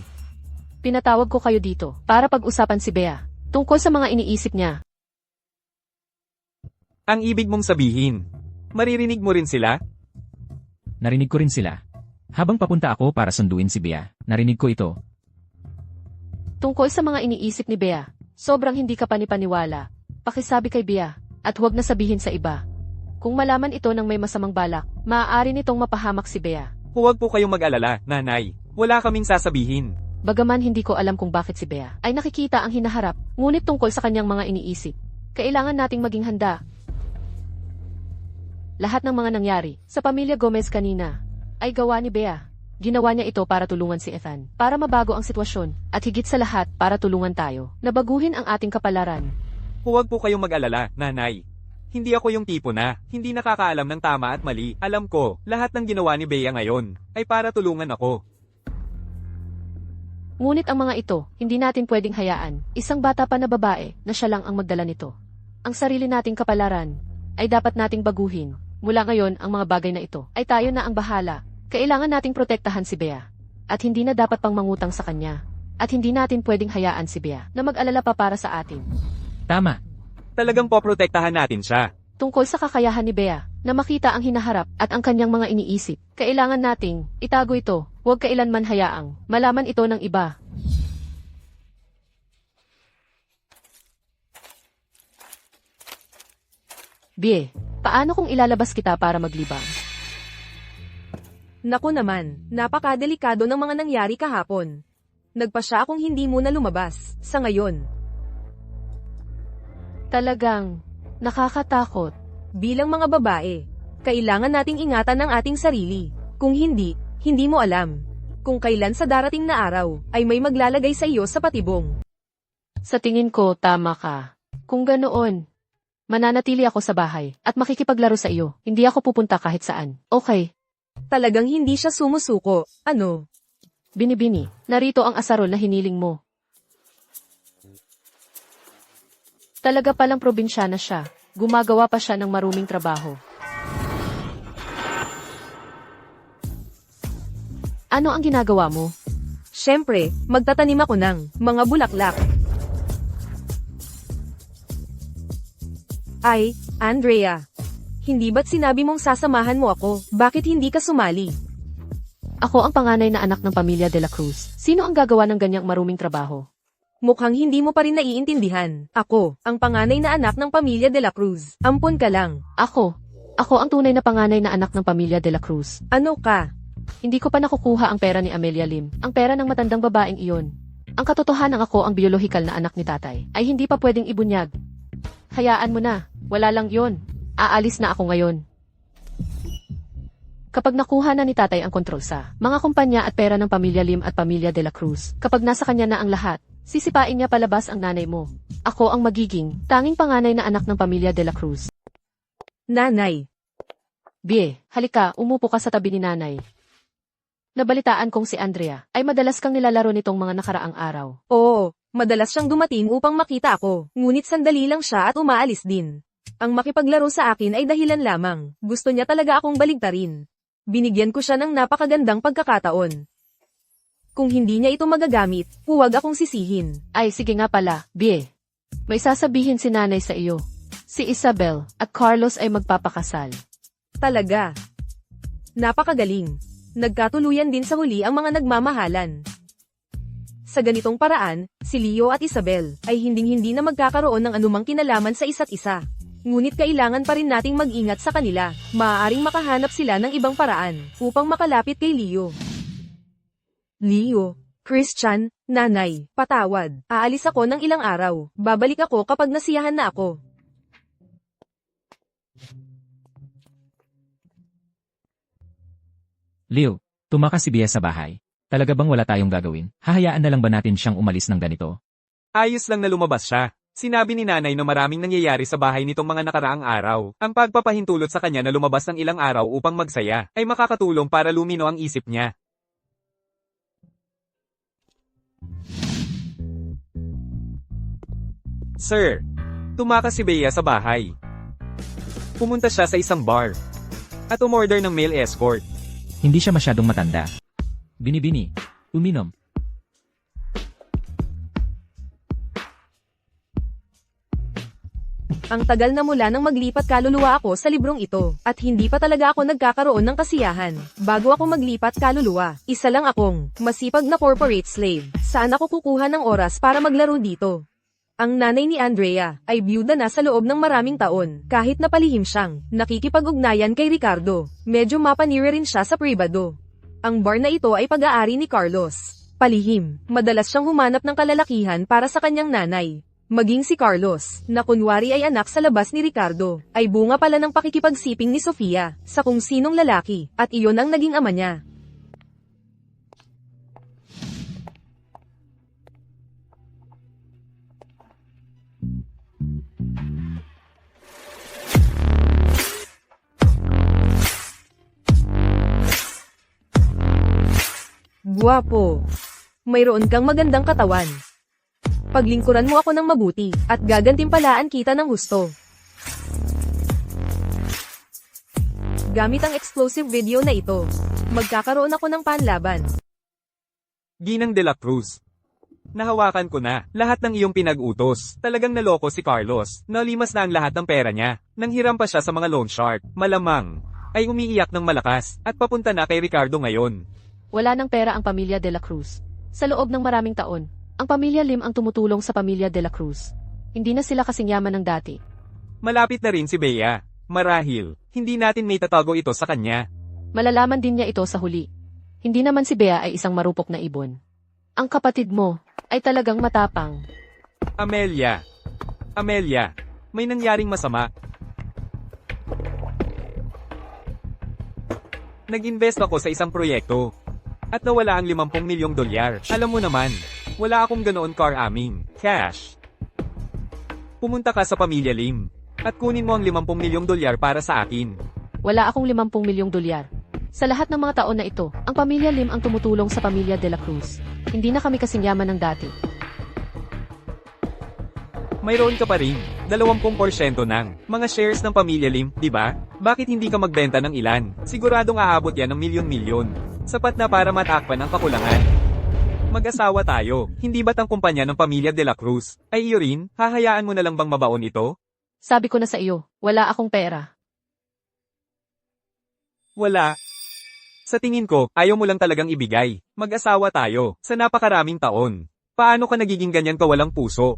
Pinatawag ko kayo dito para pag-usapan si Bea tungkol sa mga iniisip niya. Ang ibig mong sabihin, maririnig mo rin sila? Narinig ko rin sila. Habang papunta ako para sunduin si Bea, narinig ko ito. Tungkol sa mga iniisip ni Bea, sobrang hindi ka panipaniwala. Pakisabi kay Bea, at huwag na sabihin sa iba. Kung malaman ito ng may masamang balak, maaari nitong mapahamak si Bea. Huwag po kayong mag-alala, nanay. Wala kaming sasabihin. Bagaman hindi ko alam kung bakit si Bea ay nakikita ang hinaharap, ngunit tungkol sa kanyang mga iniisip. Kailangan nating maging handa. Lahat ng mga nangyari sa pamilya Gomez kanina ay gawa ni Bea. Ginawa niya ito para tulungan si Ethan, para mabago ang sitwasyon, at higit sa lahat para tulungan tayo na baguhin ang ating kapalaran. Huwag po kayong mag-alala, nanay. Hindi ako yung tipo na hindi nakakaalam ng tama at mali. Alam ko, lahat ng ginawa ni Bea ngayon ay para tulungan ako. Ngunit ang mga ito, hindi natin pwedeng hayaan. Isang bata pa na babae na siya lang ang magdala nito. Ang sarili nating kapalaran ay dapat nating baguhin. Mula ngayon, ang mga bagay na ito ay tayo na ang bahala. Kailangan nating protektahan si Bea. At hindi na dapat pang mangutang sa kanya. At hindi natin pwedeng hayaan si Bea na mag-alala pa para sa atin. Tama. Talagang poprotektahan natin siya. Tungkol sa kakayahan ni Bea na makita ang hinaharap at ang kanyang mga iniisip, kailangan nating itago ito. Huwag kailanman hayaang malaman ito ng iba. Bea, paano kung ilalabas kita para maglibang? Naku naman, napakadelikado ng mga nangyari kahapon. Nagpa siya akong hindi muna lumabas, sa ngayon. Talagang nakakatakot. Bilang mga babae, kailangan nating ingatan ang ating sarili. Kung hindi, hindi mo alam. Kung kailan sa darating na araw, ay may maglalagay sa iyo sa patibong. Sa tingin ko, tama ka. Kung ganoon, mananatili ako sa bahay at makikipaglaro sa iyo. Hindi ako pupunta kahit saan. Okay. Talagang hindi siya sumusuko. Ano? Binibini, narito ang asarol na hiniling mo. Talaga palang probinsyana siya. Gumagawa pa siya ng maruming trabaho. Ano ang ginagawa mo? Siyempre, magtatanim ako ng mga bulaklak. Ay, Andrea. Hindi ba't sinabi mong sasamahan mo ako? Bakit hindi ka sumali? Ako ang panganay na anak ng pamilya de la Cruz. Sino ang gagawa ng ganyang maruming trabaho? Mukhang hindi mo pa rin naiintindihan. Ako, ang panganay na anak ng pamilya de la Cruz. Ampon ka lang. Ako ang tunay na panganay na anak ng pamilya de la Cruz. Ano ka? Hindi ko pa nakukuha ang pera ni Amelia Lim, ang pera ng matandang babaeng iyon. Ang katotohanan ako ang biolohikal na anak ni tatay, ay hindi pa pwedeng ibunyag. Hayaan mo na, wala lang yon. Aalis na ako ngayon. Kapag nakuha na ni tatay ang kontrol sa mga kumpanya at pera ng pamilya Lim at pamilya de la Cruz, kapag nasa kanya na ang lahat, sisipain niya palabas ang nanay mo. Ako ang magiging tanging panganay na anak ng pamilya de la Cruz. Nanay. Bie, halika, umupo ka sa tabi ni nanay. Nabalitaan kong si Andrea ay madalas kang nilalaro nitong mga nakaraang araw. Oo, madalas siyang dumating upang makita ako, ngunit sandali lang siya at umaalis din. Ang makipaglaro sa akin ay dahilan lamang, gusto niya talaga akong baligtarin. Binigyan ko siya ng napakagandang pagkakataon. Kung hindi niya ito magagamit, huwag akong sisihin. Ay, sige nga pala, Bie. May sasabihin si nanay sa iyo. Si Isabel at Carlos ay magpapakasal. Talaga. Napakagaling. Nagkatuluyan din sa huli ang mga nagmamahalan. Sa ganitong paraan, si Leo at Isabel ay hinding-hindi na magkakaroon ng anumang kinalaman sa isa't isa. Ngunit kailangan pa rin nating mag-ingat sa kanila. Maaaring makahanap sila ng ibang paraan upang makalapit kay Leo. Leo, Christian, nanay, patawad. Aalis ako ng ilang araw. Babalik ako kapag nasiyahan na ako. Leo, tumakas si Bea sa bahay. Talaga bang wala tayong gagawin? Hahayaan na lang ba natin siyang umalis ng ganito? Ayos lang na lumabas siya. Sinabi ni nanay na maraming nangyayari sa bahay nitong mga nakaraang araw. Ang pagpapahintulot sa kanya na lumabas ng ilang araw upang magsaya ay makakatulong para lumino ang isip niya. Sir, tumakas si Bea sa bahay. Pumunta siya sa isang bar at umorder ng male escort. Hindi siya masyadong matanda. Binibini, uminom. Ang tagal na mula nang maglipat kaluluwa ako sa librong ito, at hindi pa talaga ako nagkakaroon ng kasiyahan. Bago ako maglipat kaluluwa, isa lang akong masipag na corporate slave. Saan ako kukuha ng oras para maglaro dito? Ang nanay ni Andrea ay byuda na sa loob ng maraming taon, kahit na palihim siyang nakikipag-ugnayan kay Ricardo. Medyo mapanira rin siya sa pribado. Ang bar na ito ay pag-aari ni Carlos. Palihim, madalas siyang humanap ng kalalakihan para sa kanyang nanay. Maging si Carlos, na kunwari ay anak sa labas ni Ricardo, ay bunga pala ng pakikipagsiping ni Sofia sa kung sinong lalaki, at iyon ang naging ama niya. Guwapo. Mayroon kang magandang katawan. Paglingkuran mo ako ng mabuti, at gagantimpalaan kita ng gusto. Gamit ang explosive video na ito, magkakaroon ako ng panlaban. Ginang de la Cruz. Nahawakan ko na lahat ng iyong pinag-utos. Talagang naloko si Carlos. Nalimas na ang lahat ng pera niya. Nanghiram pa siya sa mga loan shark. Malamang ay umiiyak ng malakas at papunta na kay Ricardo ngayon. Wala ng pera ang pamilya de la Cruz. Sa loob ng maraming taon, ang pamilya Lim ang tumutulong sa pamilya de la Cruz. Hindi na sila kasing yaman ng dati. Malapit na rin si Bea. Marahil, hindi natin may tatago ito sa kanya. Malalaman din niya ito sa huli. Hindi naman si Bea ay isang marupok na ibon. Ang kapatid mo ay talagang matapang. Amelia. Amelia, may nangyaring masama. Nag-invest ako sa isang proyekto. At nawala ang 50 milyong dolyar. Alam mo naman, wala akong ganoon aming cash. Pumunta ka sa pamilya Lim. At kunin mo ang 50 milyong dolyar para sa akin. Wala akong 50 milyong dolyar. Sa lahat ng mga taon na ito, ang pamilya Lim ang tumutulong sa pamilya de la Cruz. Hindi na kami kasing yaman ng dati. Mayroon ka pa rin, 20% ng mga shares ng pamilya Lim, di ba? Bakit hindi ka magbenta ng ilan? Siguradong aabot yan ng milyon-milyon. Sapat na para matakpan ang kakulangan. Mag-asawa tayo, hindi ba't ang kumpanya ng pamilya de la Cruz? Ay iyo rin, hahayaan mo na lang bang mabaon ito? Sabi ko na sa iyo, wala akong pera. Wala. Sa tingin ko, ayaw mo lang talagang ibigay. Mag-asawa tayo, sa napakaraming taon. Paano ka nagiging ganyan kawalang puso?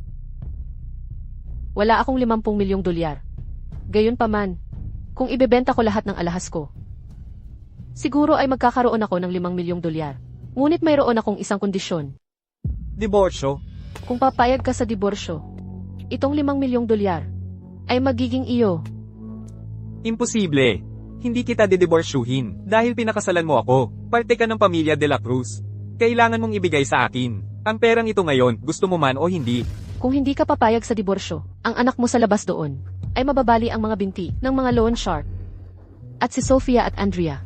Wala akong 50 milyong dolyar. Gayunpaman, kung ibebenta ko lahat ng alahas ko, siguro ay magkakaroon ako ng 5 milyong dolyar. Ngunit mayroon akong isang kondisyon. Diborsyo? Kung papayag ka sa diborsyo, itong 5 milyong dolyar ay magiging iyo. Imposible. Hindi kita didiborsyuhin dahil pinakasalan mo ako. Parte ka ng pamilya de la Cruz. Kailangan mong ibigay sa akin. Ang perang ito ngayon, gusto mo man o hindi. Kung hindi ka papayag sa diborsyo, ang anak mo sa labas doon ay mababali ang mga binti ng mga loan shark. At si Sofia at Andrea,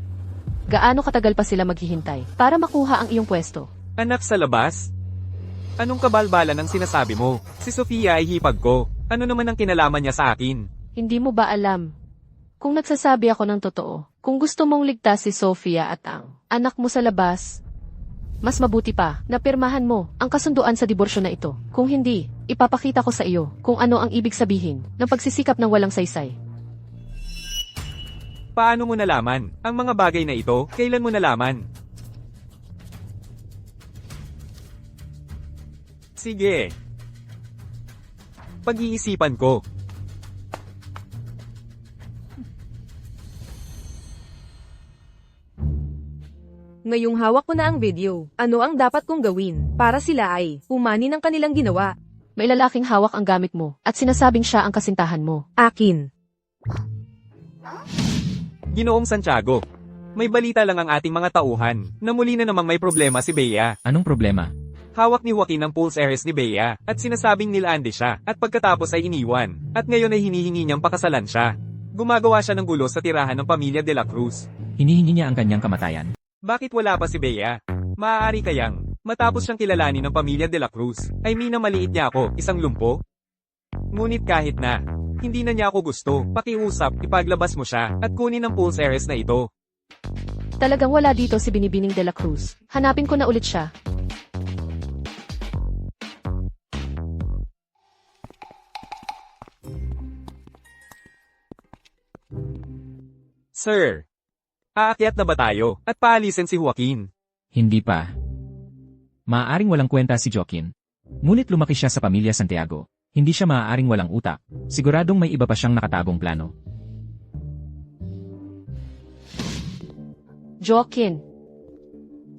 gaano katagal pa sila maghihintay para makuha ang iyong pwesto? Anak sa labas? Anong kabalbalan ang sinasabi mo? Si Sofia ay hipag ko. Ano naman ang kinalaman niya sa akin? Hindi mo ba alam? Kung nagsasabi ako ng totoo, kung gusto mong ligtas si Sofia at ang anak mo sa labas, mas mabuti pa na pirmahan mo ang kasunduan sa diborsyo na ito. Kung hindi, ipapakita ko sa iyo kung ano ang ibig sabihin ng pagsisikap ng walang saysay. Paano mo nalaman? Ang mga bagay na ito, kailan mo nalaman? Sige. Pag-iisipan ko. Ngayong hawak ko na ang video, ano ang dapat kong gawin para sila ay umani ng kanilang ginawa? May lalaking hawak ang gamit mo at sinasabing siya ang kasintahan mo. Akin. Ginoong Santiago. May balita lang ang ating mga tauhan na muli na namang may problema si Bea. Anong problema? Hawak ni Joaquin ang pulse heiress ni Bea at sinasabing nilande siya at pagkatapos ay iniwan at ngayon ay hinihingi niyang pakasalan siya. Gumagawa siya ng gulo sa tirahan ng pamilya de la Cruz. Hinihingi niya ang kanyang kamatayan. Bakit wala pa si Bea? Maaari kayang, matapos siyang kilalanin ng pamilya de la Cruz, ay minamaliit niya ako, isang lumpo? Ngunit kahit na, hindi na niya ako gusto, pakiusap, ipaglabas mo siya, at kunin ang pulse heiress na ito. Talagang wala dito si Binibining de la Cruz. Hanapin ko na ulit siya. Sir, aakyat na ba tayo, at paalisin si Joaquin? Hindi pa. Maaaring walang kwenta si Joaquin. Ngunit lumaki siya sa pamilya Santiago. Hindi siya maaaring walang utak. Siguradong may iba pa siyang nakatagong plano. Joaquin,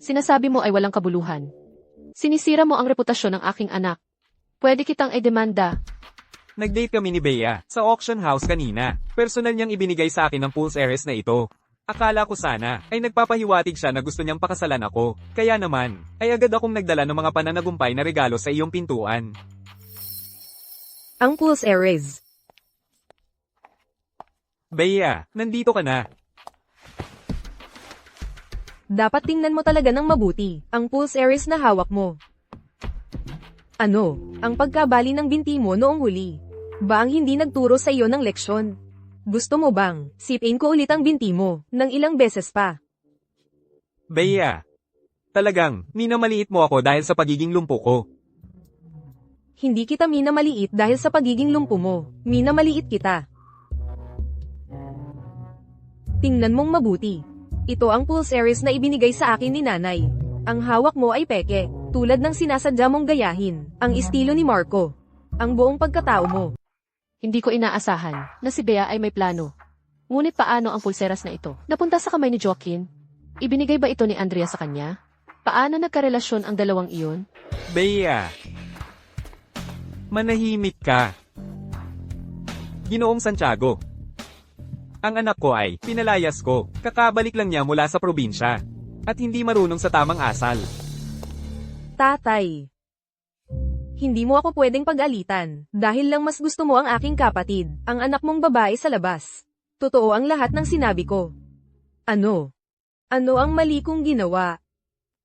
sinasabi mo ay walang kabuluhan. Sinisira mo ang reputasyon ng aking anak. Pwede kitang i-demanda. Nag-date kami ni Bea, sa auction house kanina. Personal niyang ibinigay sa akin ang pulse heiress na ito. Akala ko sana, ay nagpapahiwatig siya na gusto niyang pakasalan ako. Kaya naman, ay agad akong nagdala ng mga pananagumpay na regalo sa iyong pintuan. Ang pulse heiress. Bea, nandito ka na. Dapat tingnan mo talaga ng mabuti ang pulse heiress na hawak mo. Ano, ang pagkabali ng binti mo noong huli? Ba ang hindi nagturo sa iyo ng leksyon? Gusto mo bang sipin ko ulit ang binti mo ng ilang beses pa? Bea, talagang, minamaliit mo ako dahil sa pagiging lumpo ko. Hindi kita minamaliit dahil sa pagiging lumpo mo. Minamaliit kita. Tingnan mong mabuti. Ito ang pulse heiress na ibinigay sa akin ni nanay. Ang hawak mo ay peke, tulad ng sinasadya mong gayahin, ang estilo ni Marco. Ang buong pagkatao mo. Hindi ko inaasahan na si Bea ay may plano. Ngunit paano ang pulseras na ito? Napunta sa kamay ni Joaquin? Ibinigay ba ito ni Andrea sa kanya? Paano nagkarelasyon ang dalawang iyon? Bea, manahimik ka. Ginoong Santiago. Ang anak ko ay, pinalayas ko, kakabalik lang niya mula sa probinsya. At hindi marunong sa tamang asal. Tatay. Hindi mo ako pwedeng pag-alitan, dahil lang mas gusto mo ang aking kapatid, ang anak mong babae sa labas. Totoo ang lahat ng sinabi ko. Ano? Ano ang mali kong ginawa?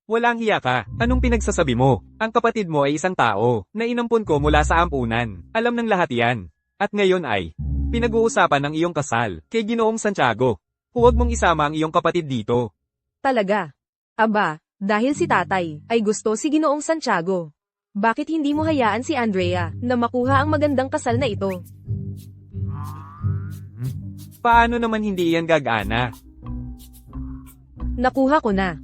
Walang hiya ka, anong pinagsasabi mo? Ang kapatid mo ay isang tao, na inampun ko mula sa ampunan. Alam ng lahat yan. At ngayon ay, pinag-uusapan ng iyong kasal, kay Ginoong Santiago. Huwag mong isama ang iyong kapatid dito. Talaga? Aba, dahil si tatay, ay gusto si Ginoong Santiago. Bakit hindi mo hayaan si Andrea, na makuha ang magandang kasal na ito? Paano naman hindi iyan gagana? Nakuha ko na.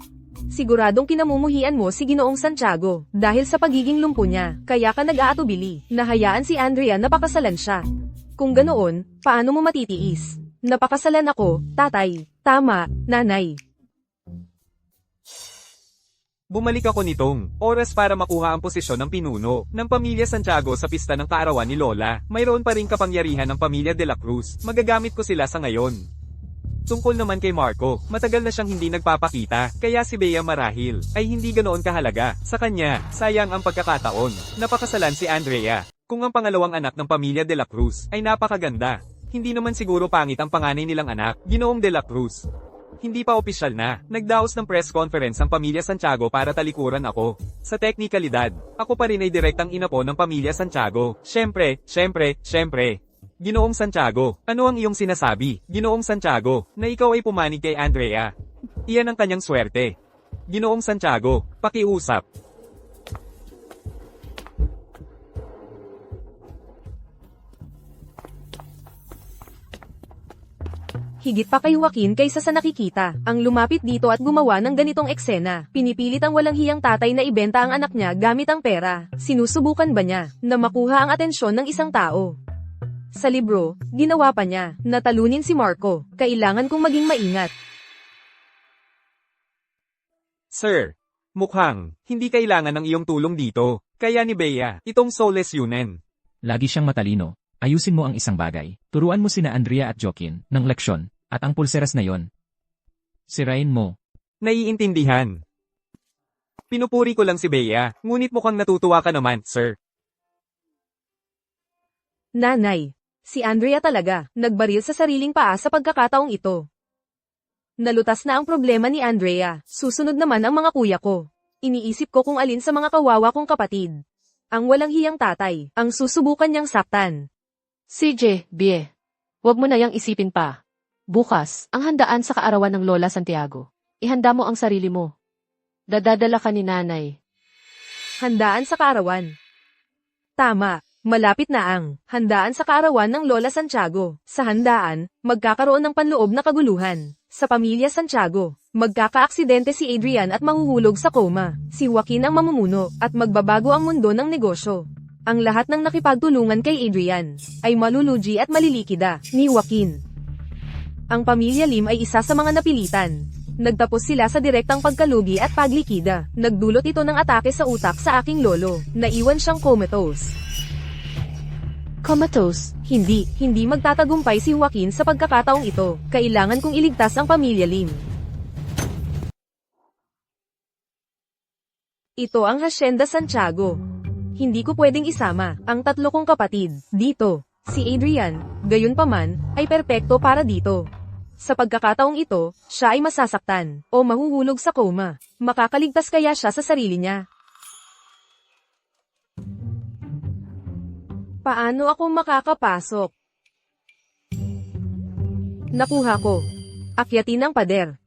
Siguradong kinamumuhian mo si Ginoong Santiago, dahil sa pagiging lumpo niya, kaya ka nag-aatubili, nahayaan si Andrea na pakasalan siya. Kung ganoon, paano mo matitiis? Napakasalan ako, tatay. Tama, nanay. Bumalik ako nitong oras para makuha ang posisyon ng pinuno ng pamilya Santiago sa pista ng kaarawan ni Lola. Mayroon pa ring kapangyarihan ng pamilya De La Cruz. Magagamit ko sila sa ngayon. Tungkol naman kay Marco, matagal na siyang hindi nagpapakita, kaya si Bea marahil ay hindi ganoon kahalaga. Sa kanya, sayang ang pagkakataon. Napakasalan si Andrea. Kung ang pangalawang anak ng pamilya De La Cruz ay napakaganda, hindi naman siguro pangit ang panganay nilang anak, Ginoong De La Cruz. Hindi pa opisyal na, nagdaos ng press conference ang pamilya Santiago para talikuran ako. Sa teknikalidad, ako pa rin ay direktang inapo ng pamilya Santiago. Siyempre. Ginoong Santiago, ano ang iyong sinasabi, Ginoong Santiago, na ikaw ay pumanig kay Andrea? Iyan ang kanyang swerte. Ginoong Santiago, pakiusap. Higit pa kay Joaquin kaysa sa nakikita, ang lumapit dito at gumawa ng ganitong eksena. Pinipilit ang walang hiyang tatay na ibenta ang anak niya gamit ang pera. Sinusubukan ba niya na makuha ang atensyon ng isang tao? Sa libro, ginawa pa niya, natalunin si Marco. Kailangan kong maging maingat. Sir, mukhang hindi kailangan ng iyong tulong dito. Kaya ni Bea, itong soulless yunen. Lagi siyang matalino. Ayusin mo ang isang bagay. Turuan mo sina Andrea at Joaquin ng leksyon, at ang pulseras na yon. Sirain mo. Naiintindihan. Pinupuri ko lang si Bea, ngunit mukhang natutuwa ka naman, sir. Nanay, si Andrea talaga, nagbaril sa sariling paa sa pagkakataong ito. Nalutas na ang problema ni Andrea, susunod naman ang mga kuya ko. Iniisip ko kung alin sa mga kawawa kong kapatid. Ang walang hiyang tatay, ang susubukan niyang saktan. CJ, Bie. Huwag mo na yang isipin pa. Bukas, ang handaan sa kaarawan ng Lola Santiago. Ihanda mo ang sarili mo. Dadadala ka ni nanay. Handaan sa kaarawan. Tama, malapit na ang handaan sa kaarawan ng Lola Santiago. Sa handaan, magkakaroon ng panloob na kaguluhan. Sa pamilya Santiago, magkakaaksidente si Adrian at mahuhulog sa coma. Si Joaquin ang mamumuno at magbabago ang mundo ng negosyo. Ang lahat ng nakipagtulungan kay Adrian ay malulugi at malilikida ni Joaquin. Ang pamilya Lim ay isa sa mga napilitan. Nagtapos sila sa direktang pagkalugi at paglikida. Nagdulot ito ng atake sa utak sa aking lolo. Naiwan siyang comatose. Comatose. Hindi magtatagumpay si Joaquin sa pagkakataong ito. Kailangan kong iligtas ang pamilya Lim. Ito ang Hacienda Santiago. Hindi ko pwedeng isama ang tatlo kong kapatid dito. Si Adrian, gayunpaman, ay perpekto para dito. Sa pagkakataong ito, siya ay masasaktan o mahuhulog sa coma. Makakaligtas kaya siya sa sarili niya? Paano ako makakapasok? Nakuha ko. Akyatin ang pader.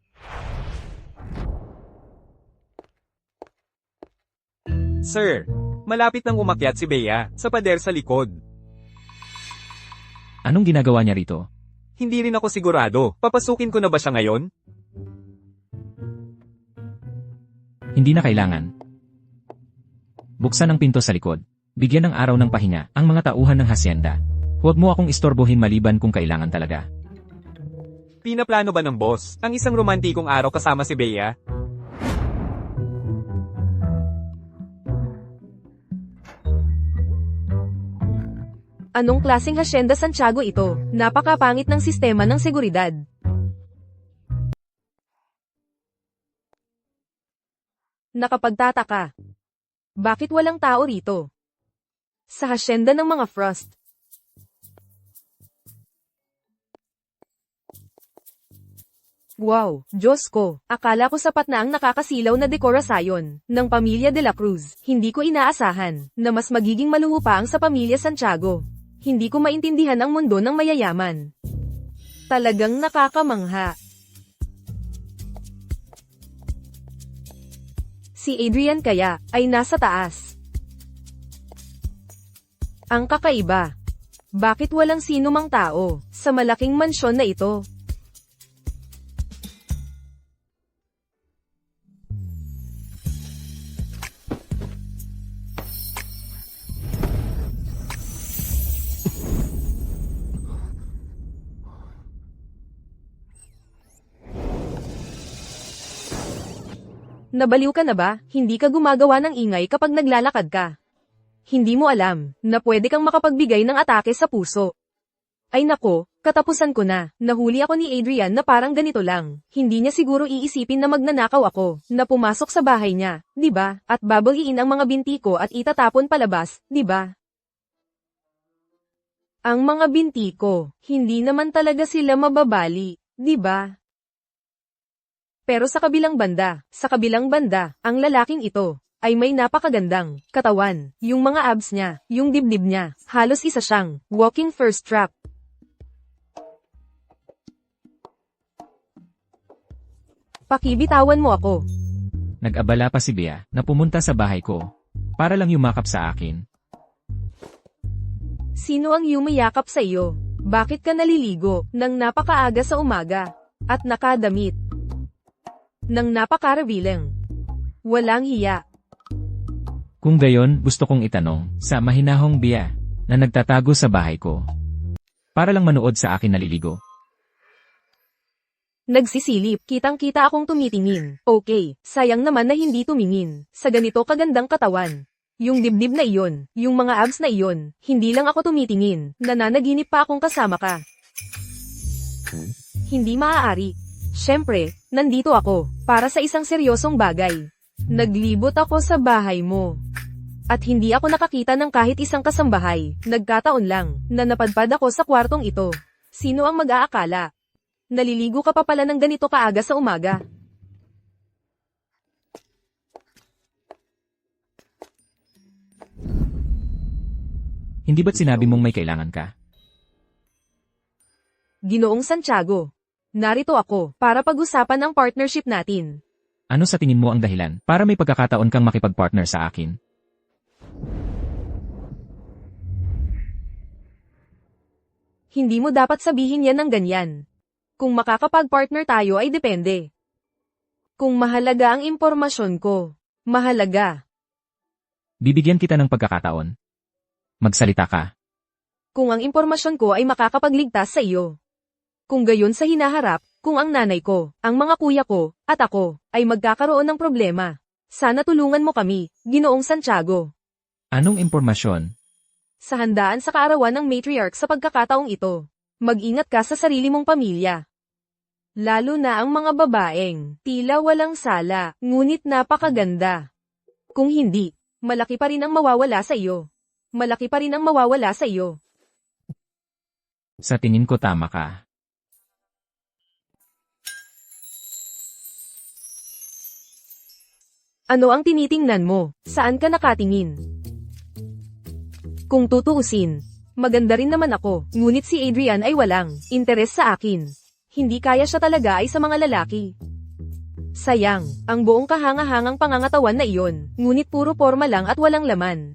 Sir, malapit nang umakyat si Bea sa pader sa likod. Anong ginagawa niya rito? Hindi rin ako sigurado. Papasukin ko na ba siya ngayon? Hindi na kailangan. Buksan ang pinto sa likod. Bigyan ng araw ng pahinga ang mga tauhan ng hacienda. Huwag mo akong istorbohin maliban kung kailangan talaga. Pinaplano ba ng boss ang isang romantikong araw kasama si Bea? Anong klaseng Hacienda Santiago ito? Napakapangit ng sistema ng seguridad. Nakapagtataka. Bakit walang tao rito? Sa hacienda ng mga Frost. Wow, Diyos ko, akala ko sapat na ang nakakasilaw na dekorasyon ng pamilya De La Cruz. Hindi ko inaasahan na mas magiging maluho pa ang sa pamilya Santiago. Hindi ko maintindihan ang mundo ng mayayaman. Talagang nakakamangha. Si Adrian kaya ay nasa taas. Ang kakaiba. Bakit walang sino mang tao sa malaking mansyon na ito? Nabaliw ka na ba? Hindi ka gumagawa ng ingay kapag naglalakad ka. Hindi mo alam na pwede kang makapagbigay ng atake sa puso. Ay nako, katapusan ko na. Nahuli ako ni Adrian na parang ganito lang. Hindi niya siguro iisipin na magnanakaw ako, na pumasok sa bahay niya, di ba? At babagiin ang mga binti ko at itatapon palabas, di ba? Ang mga binti ko, hindi naman talaga sila mababali, di ba? Pero sa kabilang banda, ang lalaking ito, ay may napakagandang katawan, yung mga abs niya, yung dibdib niya, halos isa siyang walking first trap. Pakibitawan mo ako. Nag-abala pa si Bea na pumunta sa bahay ko. Para lang yumakap sa akin. Sino ang yumayakap sa iyo? Bakit ka naliligo nang napakaaga sa umaga? At nakadamit nang napakarabilang? Walang hiya. Kung gayon, gusto kong itanong sa mahinahong Bea na nagtatago sa bahay ko. Para lang manood sa akin naliligo. Nagsisilip, kitang-kita akong tumitingin. Okay, sayang naman na hindi tumingin. Sa ganito kagandang katawan. Yung dibdib na iyon, yung mga abs na iyon, hindi lang ako tumitingin, nananaginip pa akong kasama ka. Hindi maaari. Siyempre, nandito ako, para sa isang seryosong bagay. Naglibot ako sa bahay mo. At hindi ako nakakita ng kahit isang kasambahay, nagkataon lang, na napadpad ako sa kwartong ito. Sino ang mag-aakala? Naliligo ka pa pala ng ganito kaaga sa umaga. Hindi ba't sinabi mong may kailangan ka? Ginoong Santiago. Narito ako, para pag-usapan ang partnership natin. Ano sa tingin mo ang dahilan para may pagkakataon kang makipag-partner sa akin? Hindi mo dapat sabihin yan ng ganyan. Kung makakapag-partner tayo ay depende. Kung mahalaga ang impormasyon ko, mahalaga. Bibigyan kita ng pagkakataon. Magsalita ka. Kung ang impormasyon ko ay makakapagligtas sa iyo. Kung gayon sa hinaharap, kung ang nanay ko, ang mga kuya ko, at ako, ay magkakaroon ng problema. Sana tulungan mo kami, Ginoong Santiago. Anong impormasyon? Sa handaan sa kaarawan ng matriarch sa pagkakataong ito, mag-ingat ka sa sarili mong pamilya. Lalo na ang mga babaeng, tila walang sala, ngunit napakaganda. Kung hindi, malaki pa rin ang mawawala sa iyo. Malaki pa rin ang mawawala sa iyo. Sa tingin ko tama ka. Ano ang tinitingnan mo? Saan ka nakatingin? Kung tutuusin, maganda rin naman ako, ngunit si Adrian ay walang interes sa akin. Hindi kaya siya talaga ay sa mga lalaki. Sayang, ang buong kahanga-hangang pangangatawan na iyon, ngunit puro forma lang at walang laman.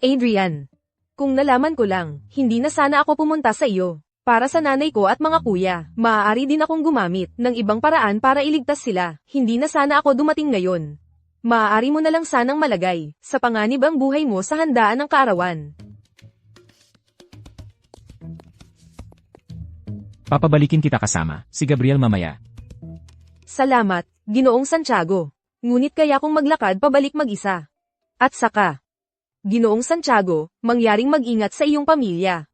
Adrian, kung nalaman ko lang, hindi na sana ako pumunta sa iyo. Para sa nanay ko at mga kuya, maaari din akong gumamit ng ibang paraan para iligtas sila. Hindi na sana ako dumating ngayon. Maaari mo na lang sanang malagay sa panganib ang buhay mo sa handaan ng kaarawan. Papabalikin kita kasama, si Gabriel mamaya. Salamat, Ginoong Santiago. Ngunit kaya kong maglakad pabalik mag-isa. At saka, Ginoong Santiago, mangyaring mag-ingat sa iyong pamilya.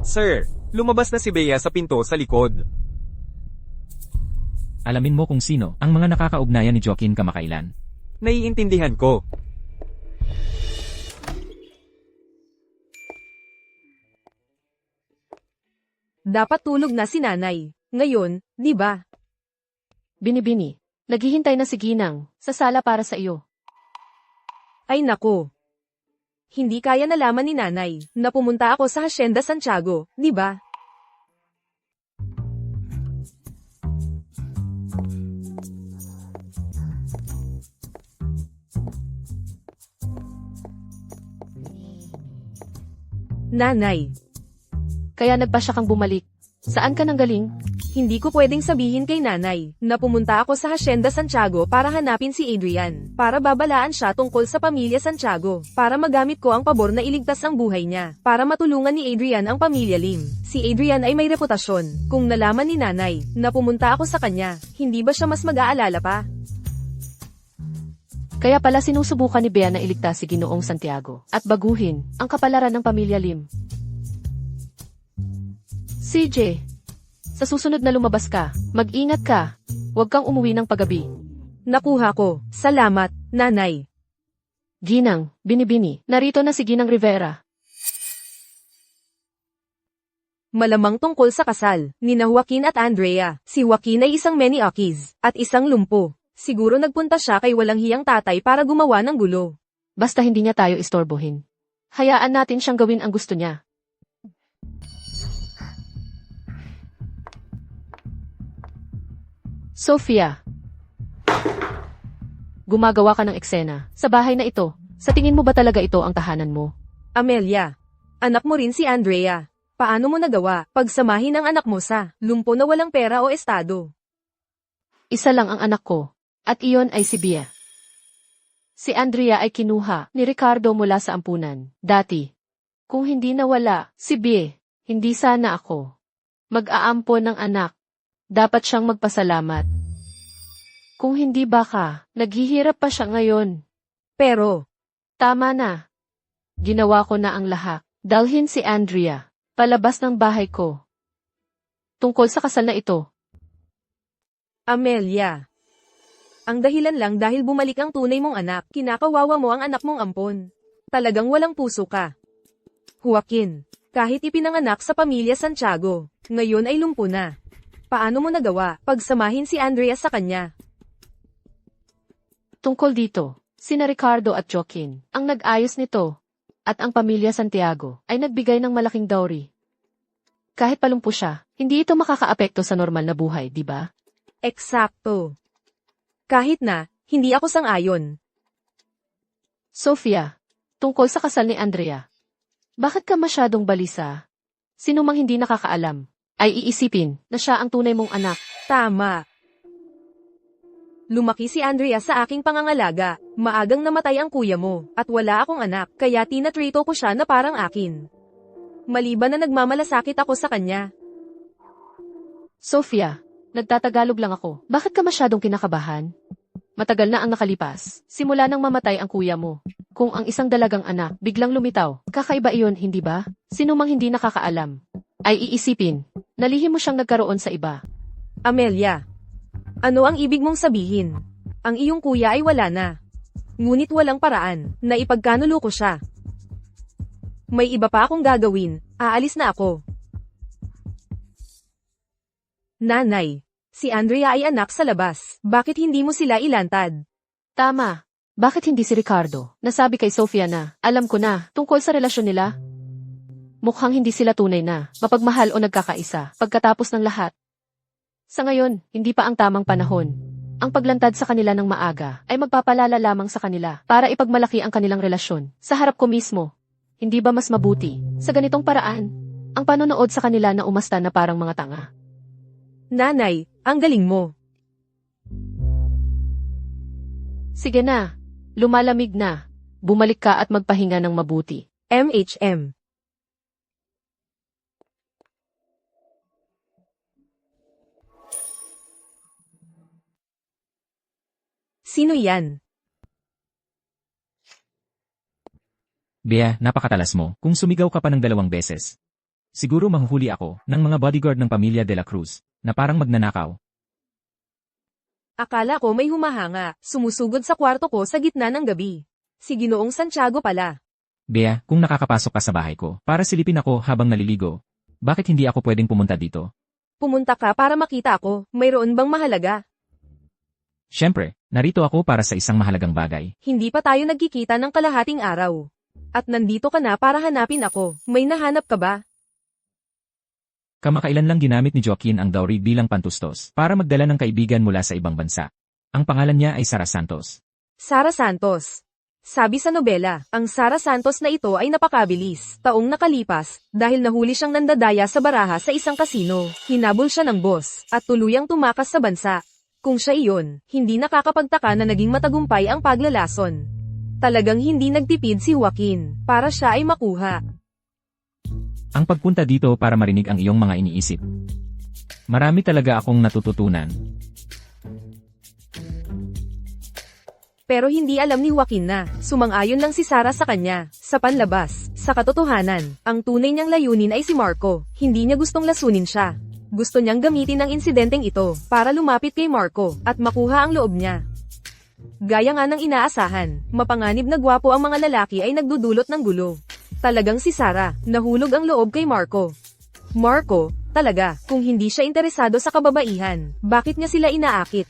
Sir, lumabas na si Bea sa pinto sa likod. Alamin mo kung sino ang mga nakakaugnayan ni Joaquin kamakailan. Naiintindihan ko. Dapat tulog na si nanay. Ngayon, di ba? Binibini, naghihintay na si Ginang, sa sala para sa iyo. Ay nako. Hindi kaya nalaman ni nanay na pumunta ako sa Hacienda Santiago, di ba? Nanay, Kaya nagpasya kang bumalik. Saan ka nanggaling? Hindi ko pwedeng sabihin kay nanay na pumunta ako sa Hacienda Santiago para hanapin si Adrian, para babalaan siya tungkol sa pamilya Santiago, para magamit ko ang pabor na iligtas ang buhay niya, para matulungan ni Adrian ang pamilya Lim. Si Adrian ay may reputasyon. Kung nalaman ni nanay na pumunta ako sa kanya, hindi ba siya mas mag-aalala pa? Kaya pala sinusubukan ni Bea na iligtas si Ginoong Santiago at baguhin ang kapalaran ng pamilya Lim. CJ, sa susunod na lumabas ka, mag-ingat ka. Huwag kang umuwi ng paggabi. Nakuha ko. Salamat, nanay. Ginang, Binibini, narito na si Ginang Rivera. Malamang tungkol sa kasal ni na Joaquin at Andrea. Si Joaquin ay isang Meniakis at isang lumpo. Siguro nagpunta siya kay walang hiyang tatay para gumawa ng gulo. Basta hindi niya tayo istorbohin. Hayaan natin siyang gawin ang gusto niya. Sophia. Gumagawa ka ng eksena sa bahay na ito. Sa tingin mo ba talaga ito ang tahanan mo? Amelia, anak mo rin si Andrea. Paano mo nagawa pagsamahin ang anak mo sa lumpo na walang pera o estado? Isa lang ang anak ko, at iyon ay si Bea. Si Andrea ay kinuha ni Ricardo mula sa ampunan, dati. Kung hindi nawala si Bea, hindi sana ako mag-aampon ng anak. Dapat siyang magpasalamat. Kung hindi baka, naghihirap pa siya ngayon. Pero, Tama na. Ginawa ko na ang lahat. Dalhin si Andrea palabas ng bahay ko. Tungkol sa kasal na ito. Amelia, ang dahilan lang dahil bumalik ang tunay mong anak, kinakawawa mo ang anak mong ampon. Talagang walang puso ka. Joaquin, kahit ipinanganak sa pamilya Santiago, ngayon ay lumpo na. Paano mo nagawa pagsamahin si Andrea sa kanya? Tungkol dito, sina Ricardo at Joaquin ang nag-ayos nito, at ang pamilya Santiago ay nagbigay ng malaking dowry. Kahit palumpo siya, hindi ito makakaapekto sa normal na buhay, di ba? Eksakto. Kahit na, hindi ako sang-ayon. Sophia, tungkol sa kasal ni Andrea. Bakit ka masyadong balisa? Sino mang hindi nakakaalam, ay iisipin na siya ang tunay mong anak. Tama. Lumaki si Andrea sa aking pangangalaga, maagang namatay ang kuya mo, at wala akong anak, kaya tinatrito ko siya na parang akin. Maliban na nagmamalasakit ako sa kanya. Sophia, nagtatagalog lang ako. Bakit ka masyadong kinakabahan? Matagal na ang nakalipas, simula nang mamatay ang kuya mo. Kung ang isang dalagang anak biglang lumitaw, kakaiba iyon, hindi ba? Sino mang hindi nakakaalam, ay iisipin, nalihim mo siyang nagkaroon sa iba. Amelia, ano ang ibig mong sabihin? Ang iyong kuya ay wala na. Ngunit walang paraan na ipagkanulo ko siya. May iba pa akong gagawin, aalis na ako. Nanay, si Andrea ay anak sa labas, bakit hindi mo sila ilantad? Tama. Bakit hindi si Ricardo? Nasabi kay Sophia na, alam ko na, tungkol sa relasyon nila. Mukhang hindi sila tunay na, mapagmahal o nagkakaisa, pagkatapos ng lahat. Sa ngayon, hindi pa ang tamang panahon. Ang paglantad sa kanila ng maaga ay magpapalala lamang sa kanila para ipagmalaki ang kanilang relasyon. Sa harap ko mismo, hindi ba mas mabuti, sa ganitong paraan, ang panonood sa kanila na umasta na parang mga tanga? Nanay, ang galing mo. Sige na, lumalamig na. Bumalik ka at magpahinga ng mabuti. MHM. Sino yan? Bea, napakatalas mo, kung sumigaw ka pa ng 2 beses. Siguro mahuhuli ako ng mga bodyguard ng pamilya De La Cruz, na parang magnanakaw. Akala ko may humahanga, sumusugod sa kwarto ko sa gitna ng gabi. Si Ginoong Santiago pala. Bea, kung nakakapasok ka sa bahay ko, para silipin ako habang naliligo, bakit hindi ako pwedeng pumunta dito? Pumunta ka para makita ako, mayroon bang mahalaga? Siyempre, narito ako para sa isang mahalagang bagay. Hindi pa tayo nagkikita ng kalahating araw. At nandito ka na para hanapin ako, may nahanap ka ba? Kamakailan lang ginamit ni Joaquin ang dowry bilang pantustos para magdala ng kaibigan mula sa ibang bansa. Ang pangalan niya ay Sara Santos. Sara Santos. Sabi sa nobela, ang Sara Santos na ito ay napakabilis. Taong nakalipas, dahil nahuli siyang nandadaya sa baraha sa isang kasino, hinabol siya ng boss, at tuluyang tumakas sa bansa. Kung siya iyon, hindi nakakapagtaka na naging matagumpay ang paglalason. Talagang hindi nagtipid si Joaquin, para siya ay makuha. Ang pagpunta dito para marinig ang iyong mga iniisip. Marami talaga akong natututunan. Pero hindi alam ni Joaquin na, sumang-ayon lang si Sara sa kanya. Sa panlabas, sa katotohanan, ang tunay niyang layunin ay si Marco. Hindi niya gustong lasunin siya. Gusto niyang gamitin ang insidenteng ito para lumapit kay Marco at makuha ang loob niya. Gaya nga ng inaasahan, mapanganib na gwapo ang mga lalaki ay nagdudulot ng gulo. Talagang si Sara, nahulog ang loob kay Marco. Marco, talaga, kung hindi siya interesado sa kababaihan, bakit niya sila inaakit?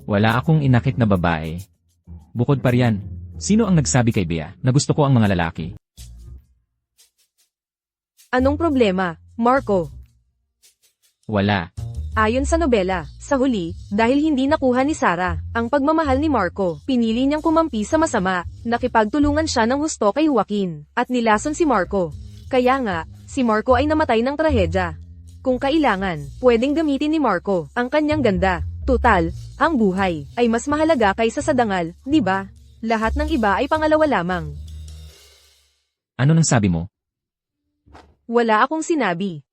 Wala akong inakit na babae. Bukod pa riyan, sino ang nagsabi kay Bea na gusto ko ang mga lalaki? Anong problema, Marco? Wala. Ayon sa nobela, sa huli, dahil hindi nakuha ni Sara ang pagmamahal ni Marco, pinili niyang kumampi sa masama, nakipagtulungan siya ng husto kay Joaquin, at nilason si Marco. Kaya nga, si Marco ay namatay ng trahedya. Kung kailangan, pwedeng gamitin ni Marco ang kanyang ganda. Tutal, ang buhay ay mas mahalaga kaysa sa dangal, di ba? Lahat ng iba ay pangalawa lamang. Ano nang sabi mo? Wala akong sinabi.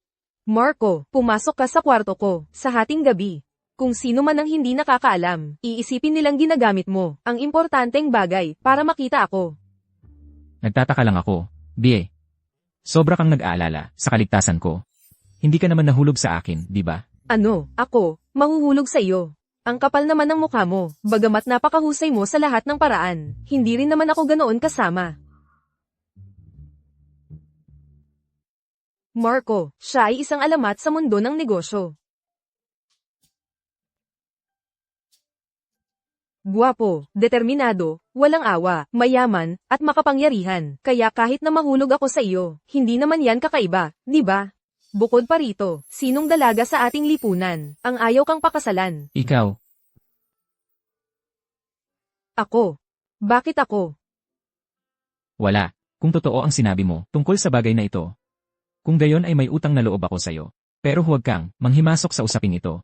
Marco, pumasok ka sa kwarto ko, sa hating gabi. Kung sino man ang hindi nakakaalam, iisipin nilang ginagamit mo ang importanteng bagay para makita ako. Nagtataka lang ako. Bea. Sobra kang nag-aalala sa kaligtasan ko. Hindi ka naman nahulog sa akin, di ba? Ano, ako, mahuhulog sa iyo. Ang kapal naman ng mukha mo, bagamat napakahusay mo sa lahat ng paraan, hindi rin naman ako ganoon kasama. Marco, siya ay isang alamat sa mundo ng negosyo. Guwapo, determinado, walang awa, mayaman, at makapangyarihan. Kaya kahit na mahulog ako sa iyo, hindi naman yan kakaiba, di ba? Bukod pa rito, sinong dalaga sa ating lipunan ang ayaw kang pakasalan? Ikaw. Ako. Bakit ako? Wala. Kung totoo ang sinabi mo tungkol sa bagay na ito. Kung gayon ay may utang na loob ako sa'yo. Pero huwag kang manghimasok sa usaping ito.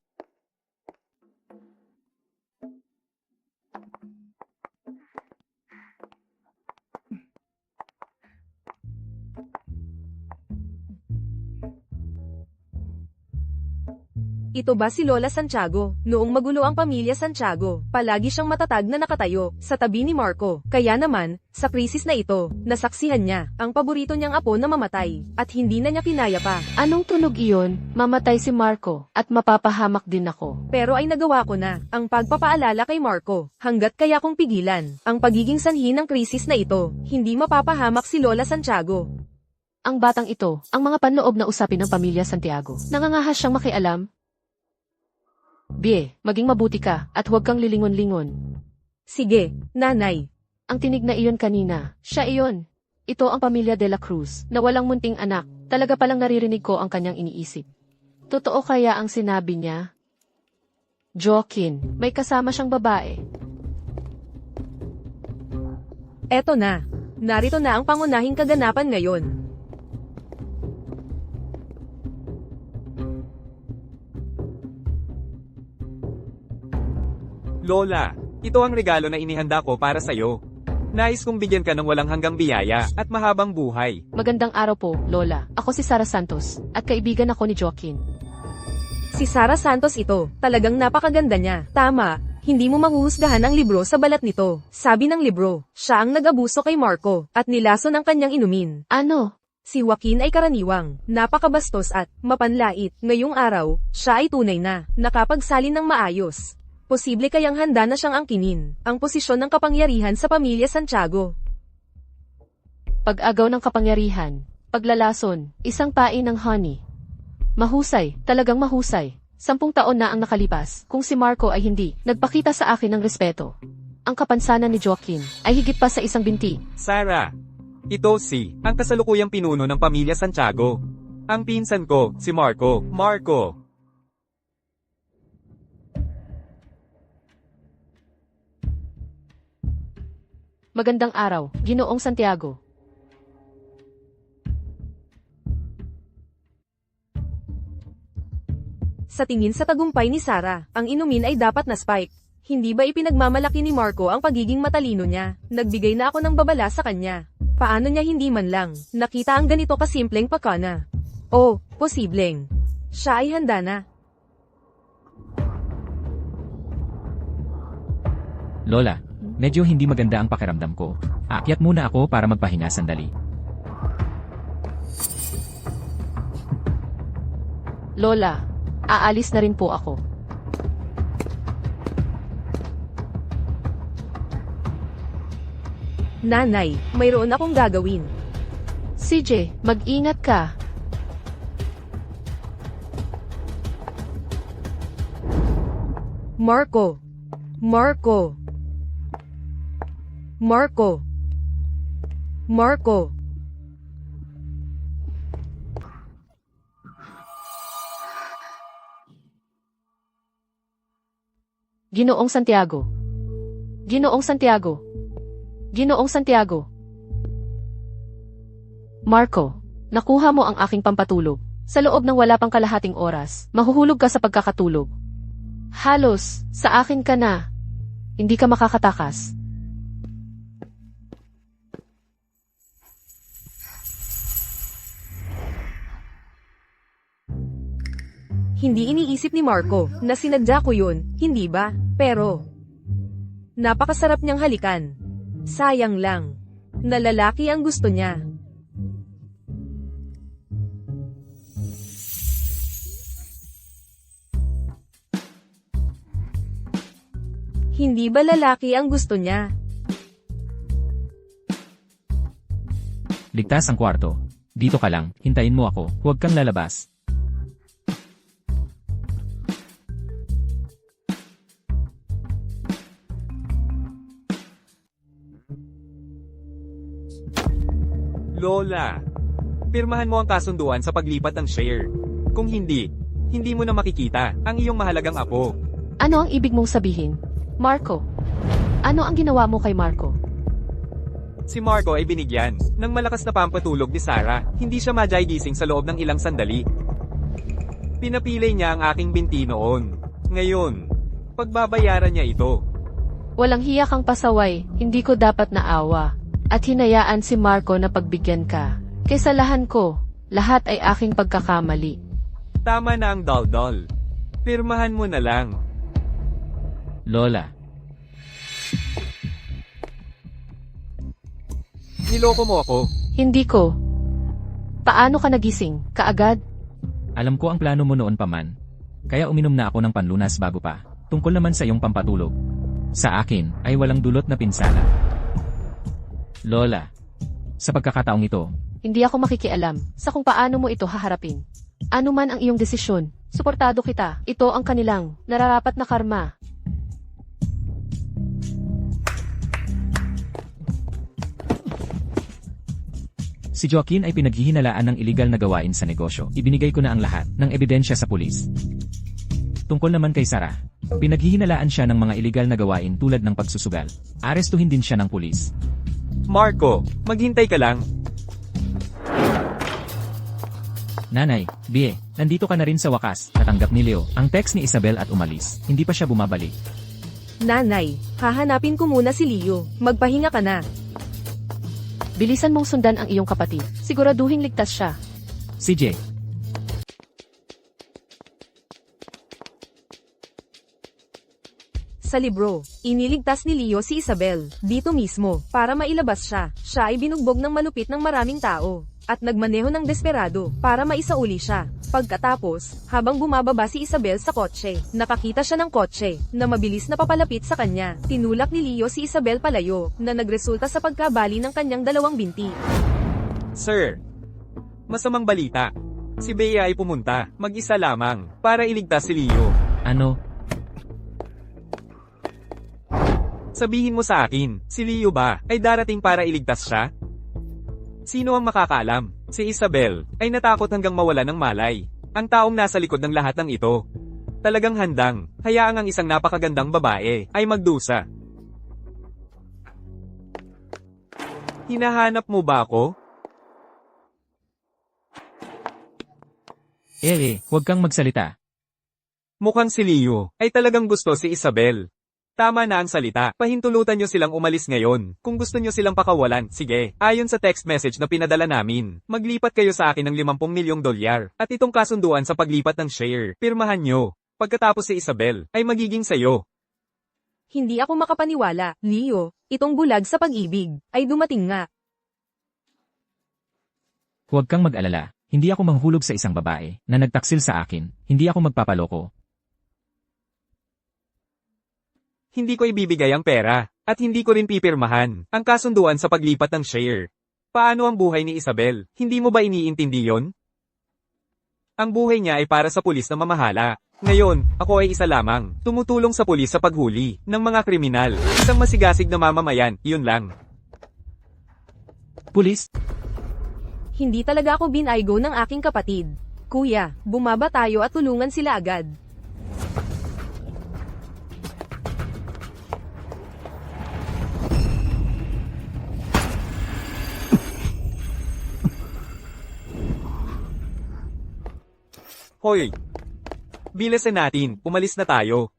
Ito ba si Lola Santiago? Noong magulo ang pamilya Santiago, palagi siyang matatag na nakatayo sa tabi ni Marco. Kaya naman, sa krisis na ito, nasaksihan niya ang paborito niyang apo na mamatay, at hindi na niya kinaya pa. Anong tunog iyon? Mamatay si Marco, at mapapahamak din ako. Pero ay nagawa ko na ang pagpapaalala kay Marco, hanggat kaya kong pigilan ang pagiging sanhi ng krisis na ito, hindi mapapahamak si Lola Santiago. Ang batang ito, ang mga panloob na usapin ng pamilya Santiago. Nangangahas siyang makialam. Bea, maging mabuti ka, at huwag kang lilingon-lingon. Sige, nanay. Ang tinig na iyon kanina, siya iyon. Ito ang pamilya de la Cruz, na walang munting anak. Talaga palang naririnig ko ang kanyang iniisip. Totoo kaya ang sinabi niya? Joaquin, may kasama siyang babae. Eto na. Narito na ang pangunahing kaganapan ngayon. Lola, ito ang regalo na inihanda ko para sa'yo. Nais kong bigyan ka ng walang hanggang biyaya at mahabang buhay. Magandang araw po, Lola. Ako si Sara Santos, at kaibigan ako ni Joaquin. Si Sara Santos ito, talagang napakaganda niya. Tama, hindi mo mahuhusgahan ang libro sa balat nito. Sabi ng libro, siya ang nag-abuso kay Marco, at nilason ang kanyang inumin. Ano? Si Joaquin ay karaniwang, napakabastos at mapanlait. Ngayong araw, siya ay tunay na, nakapagsalin ng maayos. Posible kayang handa na siyang angkinin ang posisyon ng kapangyarihan sa pamilya Santiago. Pag-agaw ng kapangyarihan, paglalason, isang pain ng honey. Mahusay, talagang mahusay. 10 taon na ang nakalipas, kung si Marco ay hindi nagpakita sa akin ng respeto. Ang kapansanan ni Joaquin ay higit pa sa isang binti. Sarah, ito ang kasalukuyang pinuno ng pamilya Santiago. Ang pinsan ko, si Marco. Marco. Magandang araw, Ginoong Santiago. Sa tingin sa tagumpay ni Sarah, ang inumin ay dapat na Spike. Hindi ba ipinagmamalaki ni Marco ang pagiging matalino niya? Nagbigay na ako ng babala sa kanya. Paano niya hindi man lang nakita ang ganito kasimpleng pakana? Oh, posibleng. Siya ay handa na. Lola, medyo hindi maganda ang pakiramdam ko. Aakyat muna ako para magpahinga sandali. Lola, aalis na rin po ako. Nanay, mayroon akong gagawin. CJ, mag-ingat ka. Marco. Marco. Marco. Marco. Ginoong Santiago. Ginoong Santiago. Ginoong Santiago. Marco, nakuha mo ang aking pampatulog. Sa loob ng wala pang kalahating oras, mahuhulog ka sa pagkakatulog. Halos, sa akin ka na. Hindi ka makakatakas. Hindi iniisip ni Marco na sinadya ko yun, hindi ba? Pero, napakasarap niyang halikan. Sayang lang, na lalaki ang gusto niya. Hindi ba lalaki ang gusto niya? Ligtas ang kwarto. Dito ka lang, hintayin mo ako, huwag kang lalabas. Lola, pirmahan mo ang kasunduan sa paglipat ng share. Kung hindi, hindi mo na makikita ang iyong mahalagang apo. Ano ang ibig mong sabihin? Marco, ano ang ginawa mo kay Marco? Si Marco ay binigyan ng malakas na pampatulog ni Sarah. Hindi siya gising sa loob ng ilang sandali. Pinapilay niya ang aking binti noon. Ngayon, pagbabayaran niya ito. Walang hiya kang pasaway, hindi ko dapat naawa. At hinayaan si Marco na pagbigyan ka. Kesalahan ko, lahat ay aking pagkakamali. Tama na ang daldal. Pirmahan mo na lang. Lola, Niloko mo ako. Hindi ko. Paano ka nagising? Kaagad? alam ko ang plano mo noon pa man. Kaya uminom na ako ng panlunas bago pa. Tungkol naman sa iyong pampatulog. Sa akin, ay walang dulot na pinsala. Lola, sa pagkakataong ito, Hindi ako makikialam sa kung paano mo ito haharapin. Ano man ang iyong desisyon, suportado kita. Ito ang kanilang nararapat na karma. si Joaquin ay pinaghihinalaan ng iligal na gawain sa negosyo. Ibinigay ko na ang lahat ng ebidensya sa pulis. Tungkol naman kay Sarah, pinaghihinalaan siya ng mga iligal na gawain tulad ng pagsusugal. Arestuhin din siya ng pulis. Marco, maghintay ka lang. Nanay, Bie, nandito ka na rin sa wakas. Natanggap ni Leo ang text ni Isabel at umalis. Hindi pa siya bumabalik. Nanay, hahanapin ko muna si Leo. Magpahinga ka na. Bilisan mong sundan ang iyong kapatid. Siguraduhin ligtas siya. CJ, Sa libro, iniligtas ni Leo si Isabel, dito mismo, para mailabas siya. Siya ay binugbog ng malupit ng maraming tao, at nagmaneho ng desperado, para maisauli siya. Pagkatapos, habang bumababa si Isabel sa kotse, nakakita siya ng kotse, na mabilis na papalapit sa kanya. Tinulak ni Leo si Isabel palayo, na nagresulta sa pagkabali ng kanyang dalawang binti. Sir, masamang balita. Si Bea ay pumunta, mag-isa lamang, para iligtas si Leo. ano? Sabihin mo sa akin, si Leo ba, ay darating para iligtas siya? Sino ang makakaalam? Si Isabel, ay natakot hanggang mawala ng malay. Ang taong nasa likod ng lahat ng ito. Talagang handang, hayaang ang isang napakagandang babae, ay magdusa. Hinahanap mo ba ako? Huwag kang magsalita. Mukhang si Leo ay talagang gusto si Isabel. Tama na ang salita. Pahintulutan nyo silang umalis ngayon. Kung gusto nyo silang pakawalan, sige. Ayon sa text message na pinadala namin, maglipat kayo sa akin ng 50 milyong dolyar. At itong kasunduan sa paglipat ng share, pirmahan nyo. Pagkatapos si Isabel, ay magiging sayo. Hindi ako makapaniwala, Leo, itong bulag sa pag-ibig, ay dumating nga. Huwag kang mag-alala. Hindi ako manghulog sa isang babae na nagtaksil sa akin. Hindi ako magpapaloko. Hindi ko ibibigay ang pera, at hindi ko rin pipirmahan ang kasunduan sa paglipat ng share. Paano ang buhay ni Isabel? Hindi mo ba iniintindi yon? Ang buhay niya ay para sa pulis na mamahala. Ngayon, ako ay isa lamang, tumutulong sa pulis sa paghuli ng mga kriminal. Isang masigasig na mamamayan, yun lang. Pulis? Hindi talaga ako binaygo ng aking kapatid. Kuya, bumaba tayo at tulungan sila agad. Hoy! Bilisan natin, umalis na tayo.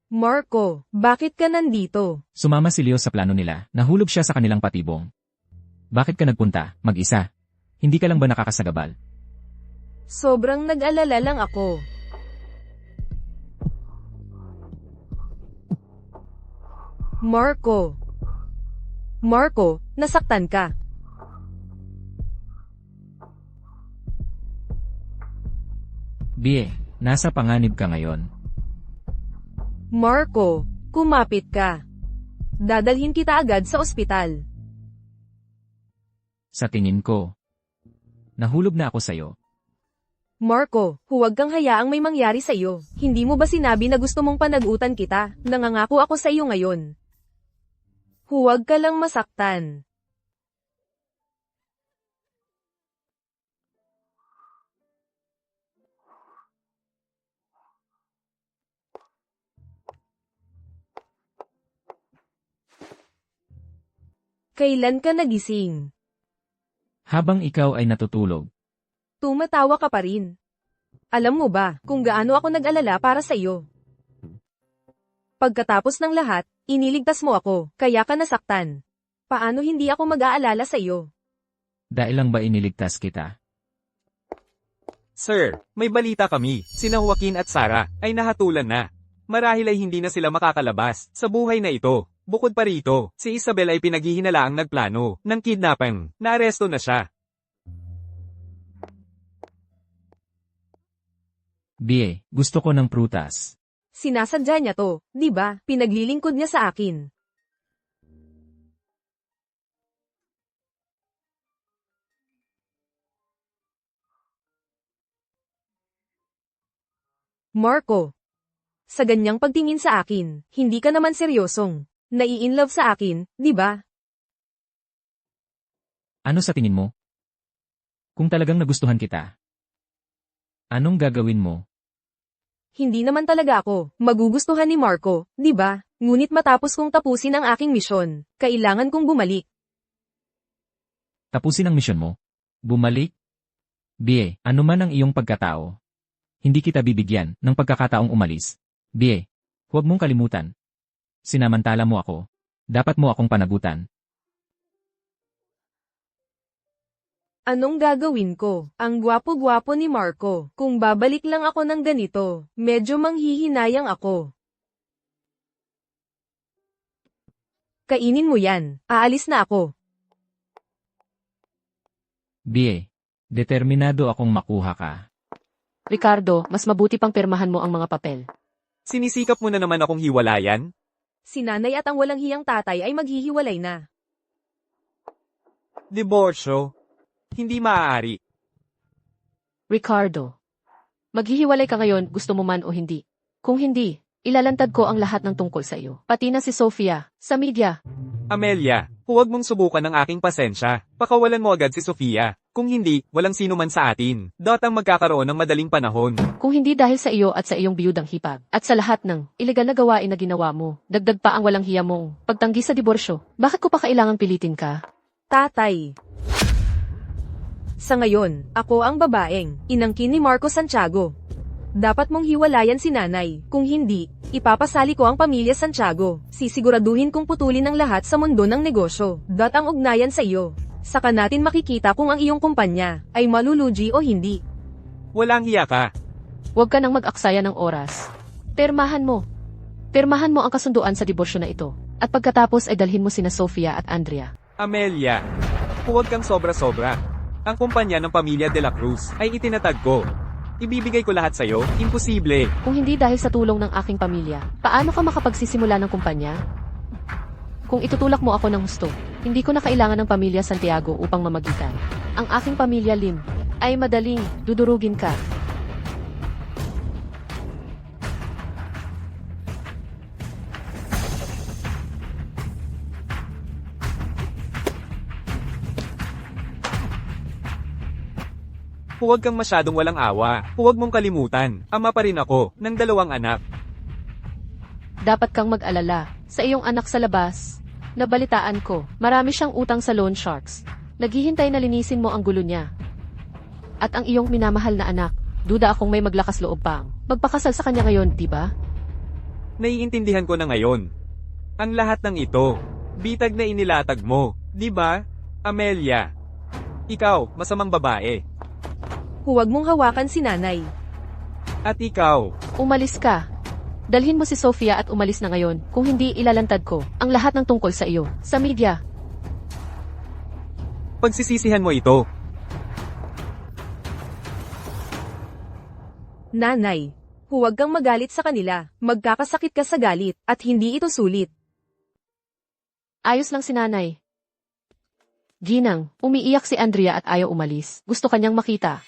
Marco, bakit ka nandito? Sumama si Leo sa plano nila. Nahulog siya sa kanilang patibong. Bakit ka nagpunta, mag-isa? Hindi ka lang ba nakakasagabal? Sobrang nag-alala lang ako. Marco. Marco, nasaktan ka. Bie, nasa panganib ka ngayon. Marco, kumapit ka. Dadalhin kita agad sa ospital. Sa tingin ko, nahulog na ako sa'yo. Marco, huwag kang hayaang may mangyari sa iyo. Hindi mo ba sinabi na gusto mong panagutan kita? Nangangako ako sa iyo ngayon. Huwag ka lang masaktan. Kailan ka nagising? Habang ikaw ay natutulog, Tumatawa ka pa rin. Alam mo ba kung gaano ako nag-alala para sa iyo? Pagkatapos ng lahat, iniligtas mo ako, kaya ka nasaktan. Paano hindi ako mag-aalala sa iyo? dahil lang ba iniligtas kita? Sir, may balita kami. Sina Joaquin at Sarah ay nahatulan na. Marahil ay hindi na sila makakalabas sa buhay na ito. Bukod pa rito, si Isabel ay pinaghihinalaang nagplano ng kidnapping. Naaresto na siya. Bie, gusto ko ng prutas. Sinasadya niya to, di ba? Pinaglilingkod niya sa akin. Marco, sa ganyang pagtingin sa akin, hindi ka naman seryosong. Nai-inlove sa akin, di ba? Ano sa tingin mo? Kung talagang nagustuhan kita, anong gagawin mo? Hindi naman talaga ako magugustuhan ni Marco, di ba? Ngunit matapos kong tapusin ang aking misyon, kailangan kong bumalik. Tapusin ang misyon mo? Bumalik? Bie, ano man ang iyong pagkatao, hindi kita bibigyan ng pagkakataong umalis. Bie, huwag mong kalimutan. Sinamantala mo ako. Dapat mo akong panagutan. Anong gagawin ko? Ang gwapo-gwapo ni Marco. Kung babalik lang ako ng ganito, medyo manghihinayang ako. Kainin mo yan. Aalis na ako. Bie, determinado akong makuha ka. Ricardo, mas mabuti pang pirmahan mo ang mga papel. Sinisikap mo na naman akong hiwalayan? Si nanay at ang walang hiyang tatay ay maghihiwalay na. Diborsyo? Hindi maaari. Ricardo, maghihiwalay ka ngayon gusto mo man o hindi. Kung hindi, ilalantad ko ang lahat ng tungkol sa iyo. Pati na si Sofia, sa media. Amelia, Huwag mong subukan ang aking pasensya. Pakawalan mo agad si Sofia. Kung hindi, walang sino man sa atin. Ang magkakaroon ng madaling panahon. Kung hindi dahil sa iyo at sa iyong biyudang hipag, at sa lahat ng ilegal na gawain na ginawa mo, dagdag pa ang walang hiya mong pagtanggi sa diborsyo, bakit ko pa kailangang pilitin ka? Tatay. Sa ngayon, ako ang babaeng, inangkin ni Marco Santiago. Dapat mong hiwalayan si nanay. Kung hindi, ipapasali ko ang pamilya Santiago. Sisiguraduhin kong putulin ang lahat sa mundo ng negosyo. Ang ugnayan sa iyo. Saka natin makikita kung ang iyong kumpanya ay malulugi o hindi. Walang hiya ka. Huwag ka nang mag-aksaya ng oras. Pirmahan mo. Pirmahan mo ang kasunduan sa diborsyo na ito. At pagkatapos ay dalhin mo sina Sofia at Andrea. Amelia, huwag kang sobra-sobra. Ang kumpanya ng pamilya De La Cruz ay itinatag ko. Ibibigay ko lahat sa'yo? Imposible. Kung hindi dahil sa tulong ng aking pamilya, paano ka makapagsisimula ng kumpanya? Kung itutulak mo ako ng husto, hindi ko na kailangan ng pamilya Santiago upang mamagitan. Ang aking pamilya Lim ay madaling dudurugin ka. Huwag kang masyadong walang awa. Huwag mong kalimutan. Ama pa rin ako, ng 2 anak. Dapat kang mag-alala sa iyong anak sa labas. Nabalitaan ko, marami siyang utang sa loan sharks. Naghihintay na linisin mo ang gulo niya. At ang iyong minamahal na anak, duda akong may maglakas loob pang magpakasal sa kanya ngayon, di ba? Naiintindihan ko na ngayon. Ang lahat ng ito, bitag na inilatag mo, di ba? Amelia. Ikaw, masamang babae. Huwag mong hawakan si nanay. At ikaw, Umalis ka. Dalhin mo si Sofia at umalis na ngayon. Kung hindi, ilalantad ko ang lahat ng tungkol sa iyo. Sa media. pagsisisihan mo ito. Nanay, huwag kang magalit sa kanila. Magkakasakit ka sa galit, at hindi ito sulit. Ayos lang si nanay. Ginang, umiiyak si Andrea at ayaw umalis. Gusto kanyang makita.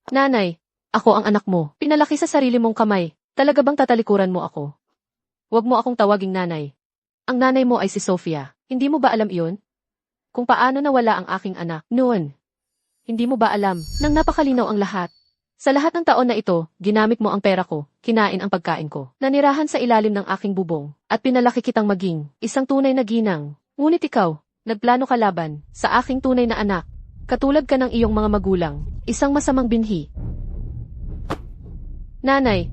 Nanay, ako ang anak mo. Pinalaki sa sarili mong kamay. Talaga bang tatalikuran mo ako? Huwag mo akong tawaging nanay. Ang nanay mo ay si Sofia. Hindi mo ba alam iyon? Kung paano nawala ang aking anak noon. Hindi mo ba alam nang napakalinaw ang lahat? Sa lahat ng taon na ito, ginamit mo ang pera ko, kinain ang pagkain ko, nanirahan sa ilalim ng aking bubong, at pinalaki kitang maging isang tunay na ginang. Ngunit ikaw, nagplano ka laban sa aking tunay na anak. Katulad ka ng iyong mga magulang, isang masamang binhi. Nanay,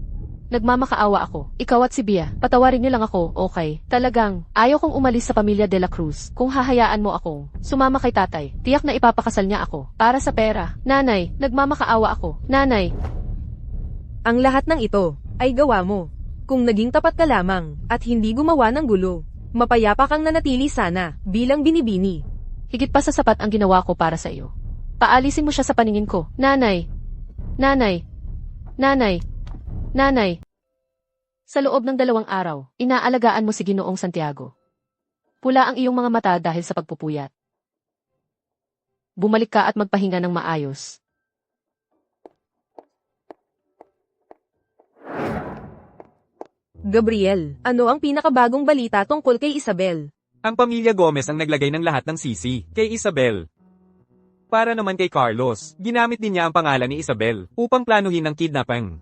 nagmamakaawa ako. Ikaw at si Bia, patawarin niyo lang ako, okay? Talagang, ayaw kong umalis sa pamilya De La Cruz. Kung hahayaan mo akong sumama kay tatay, tiyak na ipapakasal niya ako. Para sa pera. Nanay, nagmamakaawa ako. Nanay. Ang lahat ng ito ay gawa mo. Kung naging tapat ka lamang at hindi gumawa ng gulo, mapayapa kang nanatili sana bilang binibini. Higit pa sa sapat ang ginawa ko para sa iyo. Paalisin mo siya sa paningin ko. Nanay. Nanay. Nanay. Nanay. Sa loob ng 2 araw, inaalagaan mo si Ginoong Santiago. Pula ang iyong mga mata dahil sa pagpupuyat. Bumalik ka at magpahinga ng maayos. Gabriel, ano ang pinakabagong balita tungkol kay Isabel? Ang pamilya Gomez ang naglagay ng lahat ng sisi kay Isabel. Para naman kay Carlos, ginamit din niya ang pangalan ni Isabel upang planuhin ang kidnapping.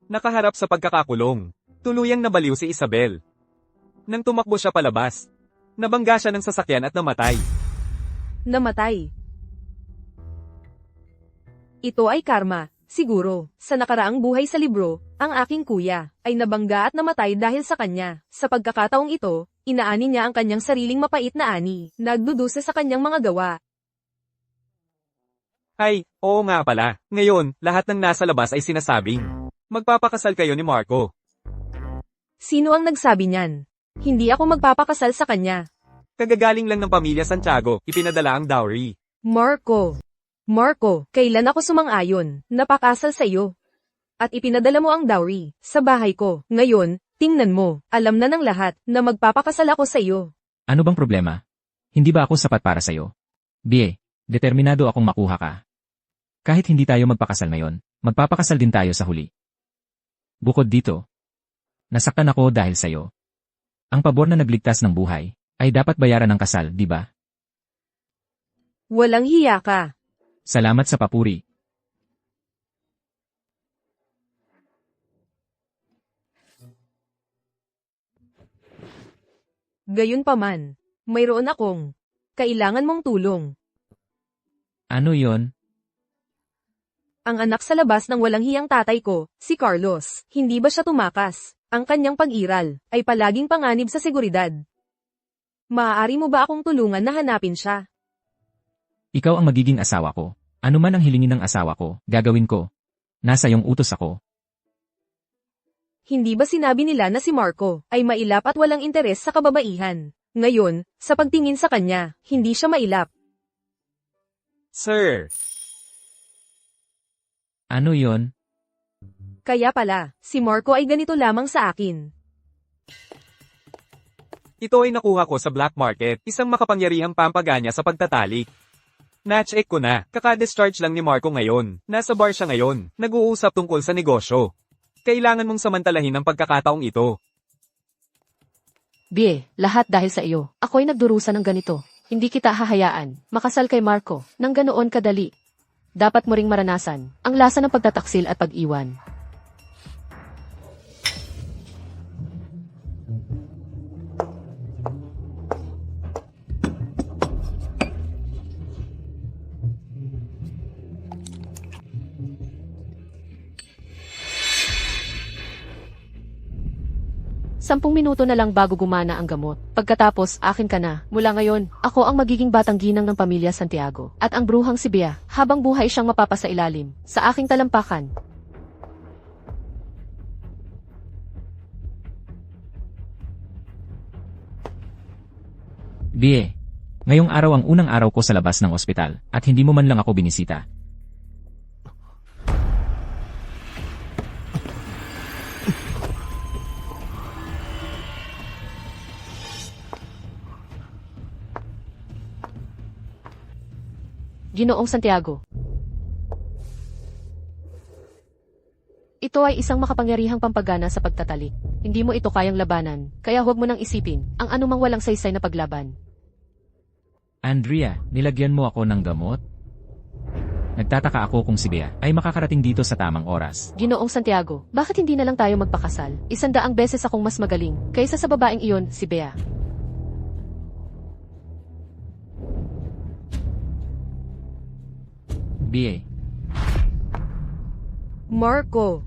Nakaharap sa pagkakakulong, tuluyang nabaliw si Isabel. Nang tumakbo siya palabas, nabangga siya ng sasakyan at namatay. Namatay. Ito ay karma, siguro. Sa nakaraang buhay sa libro, ang aking kuya ay nabangga at namatay dahil sa kanya. Sa pagkakataong ito, inaani niya ang kanyang sariling mapait na ani, nagdudusa sa kanyang mga gawa. Ay, oo nga pala. Ngayon, lahat ng nasa labas ay sinasabing, magpapakasal kayo ni Marco. Sino ang nagsabi niyan? Hindi ako magpapakasal sa kanya. Kagagaling lang ng pamilya Santiago, ipinadala ang dowry. Marco, kailan ako sumang-ayon, napakasal sa iyo? At ipinadala mo ang dowry sa bahay ko. Ngayon, tingnan mo, alam na ng lahat na magpapakasal ako sa iyo. Ano bang problema? Hindi ba ako sapat para sa'yo? Bie, determinado akong makuha ka. Kahit hindi tayo magpakasal ngayon, magpapakasal din tayo sa huli. Bukod dito, nasaktan ako dahil sa'yo. Ang pabor na nagligtas ng buhay, ay dapat bayaran ng kasal, di ba? Walang hiya ka. Salamat sa papuri. Gayunpaman, mayroon akong kailangan mong tulong. Ano yon? Ang anak sa labas ng walang hiyang tatay ko, si Carlos, hindi ba siya tumakas? Ang kanyang pag-iral ay palaging panganib sa seguridad. Maaari mo ba akong tulungan na hanapin siya? Ikaw ang magiging asawa ko. Ano man ang hilingin ng asawa ko, gagawin ko. Nasa iyong utos ako. Hindi ba sinabi nila na si Marco ay mailap at walang interes sa kababaihan? Ngayon, sa pagtingin sa kanya, hindi siya mailap. Sir, Ano yon? Kaya pala, si Marco ay ganito lamang sa akin. ito ay nakuha ko sa black market, isang makapangyarihang pampaganya sa pagtatalik. Na-check ko na, kaka-discharge lang ni Marco ngayon. Nasa bar siya ngayon, nag-uusap tungkol sa negosyo. Kailangan mong samantalahin ang pagkakataong ito. Bie, lahat dahil sa iyo. Ako'y nagdurusa ng ganito. Hindi kita hahayaan. Makasal kay Marco, nang ganoon kadali. Dapat mo ring maranasan ang lasa ng pagtataksil at pag-iwan. Sampung minuto na lang bago gumana ang gamot. Pagkatapos, akin ka na. Mula ngayon, ako ang magiging batang ginang ng pamilya Santiago. At ang bruhang si Bea, habang buhay siyang mapapasailalim sa aking talampakan. Bie, ngayong araw ang unang araw ko sa labas ng ospital, at hindi mo man lang ako binisita. Ginoong Santiago. Ito ay isang makapangyarihang pampagana sa pagtatalik. Hindi mo ito kayang labanan, kaya huwag mo nang isipin ang anumang walang saysay na paglaban. Andrea, nilagyan mo ako ng gamot? Nagtataka ako kung si Bea ay makakarating dito sa tamang oras. Ginoong Santiago, bakit hindi na lang tayo magpakasal? 100 beses akong mas magaling kaysa sa babaeng iyon, si Bea. Bie, Marco.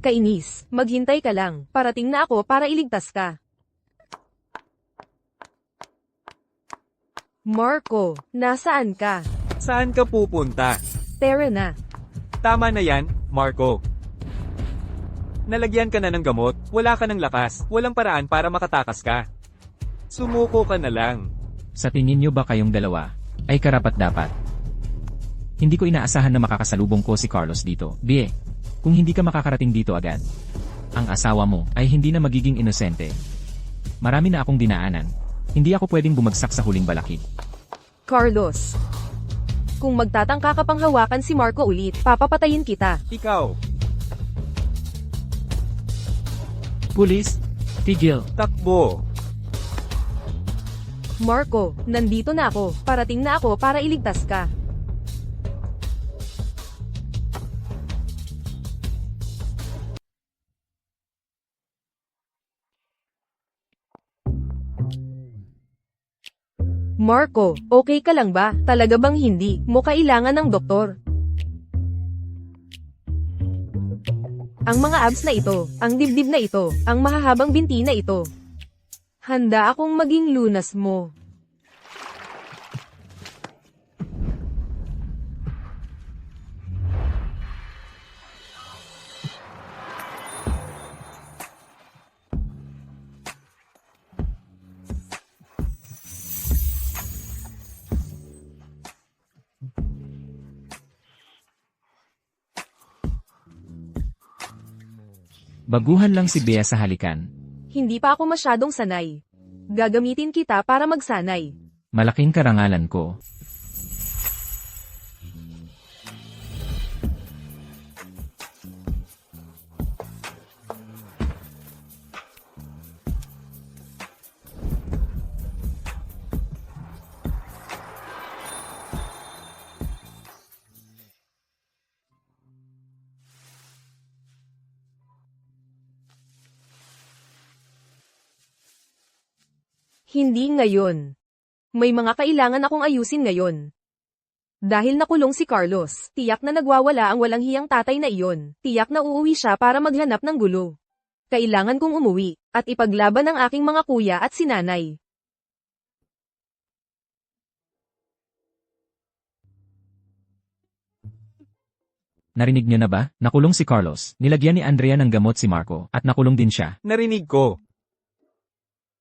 Kainis, maghintay ka lang. Parating na ako para iligtas ka. Marco, nasaan ka? Saan ka pupunta? Tara na. Tama na yan, Marco. Nalagyan ka na ng gamot, wala ka ng lakas, walang paraan para makatakas ka. Sumuko ka na lang. sa tingin niyo ba kayong dalawa ay karapat-dapat? Hindi ko inaasahan na makakasalubong ko si Carlos dito. Bie, kung hindi ka makakarating dito agad, ang asawa mo ay hindi na magiging inosente. Marami na akong dinaanan. Hindi ako pwedeng bumagsak sa huling balakid. Carlos, kung magtatangka ka pang hawakan si Marco ulit, papapatayin kita. Ikaw, Pulis, tigil. takbo. Marco, nandito na ako. Parating na ako para iligtas ka. Marco, okay ka lang ba? Talaga bang hindi mo kailangan ng doktor? Ang mga abs na ito, ang dibdib na ito, ang mahahabang binti na ito. Handa akong maging lunas mo. Baguhan lang si Bea sa halikan. Hindi pa ako masyadong sanay. Gagamitin kita para magsanay. Malaking karangalan ko. Hindi ngayon. May mga kailangan akong ayusin ngayon. Dahil nakulong si Carlos, tiyak na nagwawala ang walang hiyang tatay na iyon. Tiyak na uuwi siya para maghanap ng gulo. Kailangan kong umuwi, at ipaglaban ang aking mga kuya at sinanay. Narinig niyo na ba? Nakulong si Carlos. Nilagyan ni Andrea ng gamot si Marco, at nakulong din siya. Narinig ko.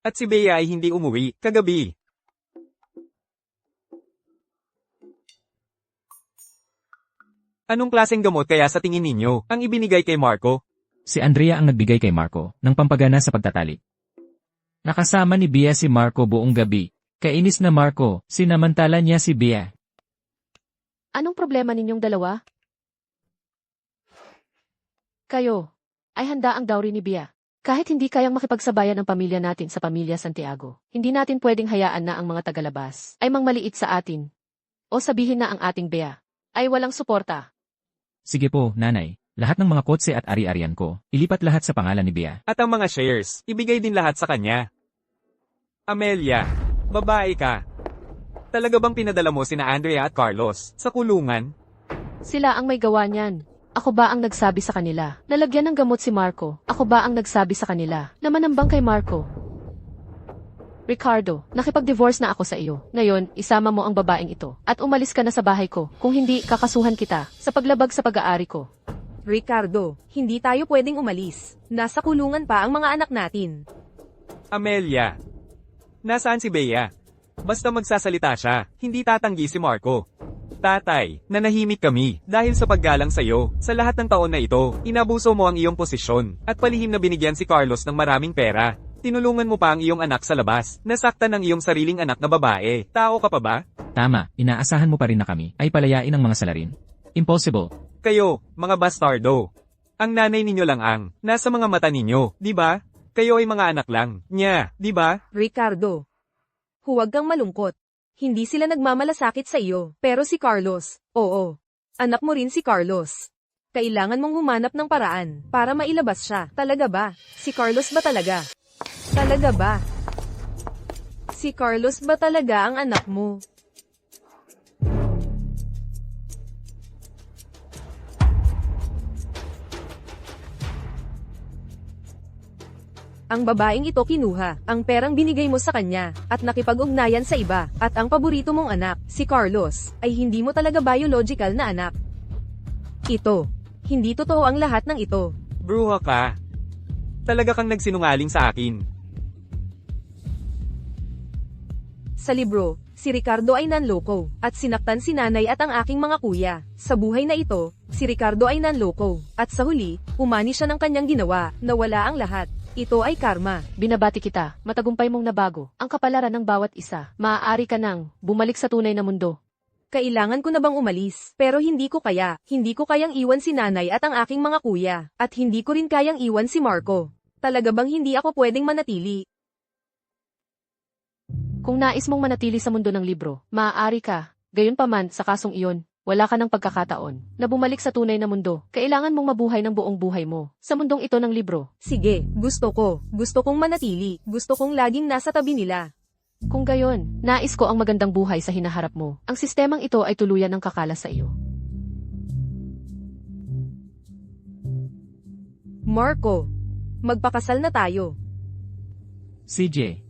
At si Bea ay hindi umuwi, kagabi. Anong klaseng gamot kaya sa tingin ninyo ang ibinigay kay Marco? Si Andrea ang nagbigay kay Marco ng pampagana sa pagtatalik. Nakasama ni Bea si Marco buong gabi. Kainis na Marco, sinamantala niya si Bea. Anong problema ninyong dalawa? Kayo ay handa ang dowry ni Bea. Kahit hindi kayang makipagsabayan ng pamilya natin sa pamilya Santiago, hindi natin pwedeng hayaan na ang mga tagalabas ay mangmaliit sa atin. O sabihin na ang ating Bea ay walang suporta. Sige po, nanay. Lahat ng mga kotse at ari-arian ko, ilipat lahat sa pangalan ni Bea. At ang mga shares, ibigay din lahat sa kanya. Amelia, babae ka. Talaga bang pinadala mo sina Andrea at Carlos sa kulungan? Sila ang may gawa niyan. Ako ba ang nagsabi sa kanila? Nalagyan ng gamot si Marco. Ako ba ang nagsabi sa kanila na manambang kay Marco? Ricardo, nakipag-divorce na ako sa iyo. Ngayon, isama mo ang babaeng ito at umalis ka na sa bahay ko. Kung hindi, kakasuhan kita sa paglabag sa pag-aari ko. Ricardo, hindi tayo pwedeng umalis. Nasa kulungan pa ang mga anak natin. Amelia, nasaan si Bea? Basta magsasalita siya, hindi tatanggi si Marco. Tatay, nanahimik kami dahil sa paggalang sa iyo. Sa lahat ng taon na ito, inabuso mo ang iyong posisyon at palihim na binigyan si Carlos ng maraming pera. Tinulungan mo pa ang iyong anak sa labas. Nasaktan ang iyong sariling anak na babae. Tao ka pa ba? Tama, inaasahan mo pa rin na kami ay palayain ang mga salarin. Impossible. Kayo, mga bastardo. Ang nanay ninyo lang ang nasa mga mata ninyo, di ba? Kayo ay mga anak lang niya, di ba? Ricardo, huwag kang malungkot. Hindi sila nagmamalasakit sa iyo, pero si Carlos, oo. Anak mo rin si Carlos. Kailangan mong humanap ng paraan para mailabas siya. Talaga ba? Si Carlos ba talaga? Talaga ba? Si Carlos ba talaga ang anak mo? Ang babaeng ito kinuha, ang perang binigay mo sa kanya, at nakipag-ugnayan sa iba, at ang paborito mong anak, si Carlos, ay hindi mo talaga biological na anak. Ito. Hindi totoo ang lahat ng ito. Bruha ka. Talaga kang nagsinungaling sa akin. Sa libro, si Ricardo ay nanloko, at sinaktan si nanay at ang aking mga kuya. Sa buhay na ito, si Ricardo ay nanloko, at sa huli, umani siya ng kanyang ginawa, nawala ang lahat. Ito ay karma. Binabati kita, matagumpay mong nabago ang kapalaran ng bawat isa. Maaari ka nang bumalik sa tunay na mundo. Kailangan ko na bang umalis? Pero hindi ko kaya. Hindi ko kayang iwan si nanay at ang aking mga kuya. At hindi ko rin kayang iwan si Marco. Talaga bang hindi ako pwedeng manatili? Kung nais mong manatili sa mundo ng libro, maaari ka. Gayunpaman, sa kasong iyon, wala ka ng pagkakataon na bumalik sa tunay na mundo. Kailangan mong mabuhay ng buong buhay mo sa mundong ito ng libro. Sige, gusto ko. Gusto kong manatili. Gusto kong laging nasa tabi nila. Kung gayon, nais ko ang magandang buhay sa hinaharap mo. Ang sistemang ito ay tuluyan ng kakala sa iyo. Marco, magpakasal na tayo. CJ,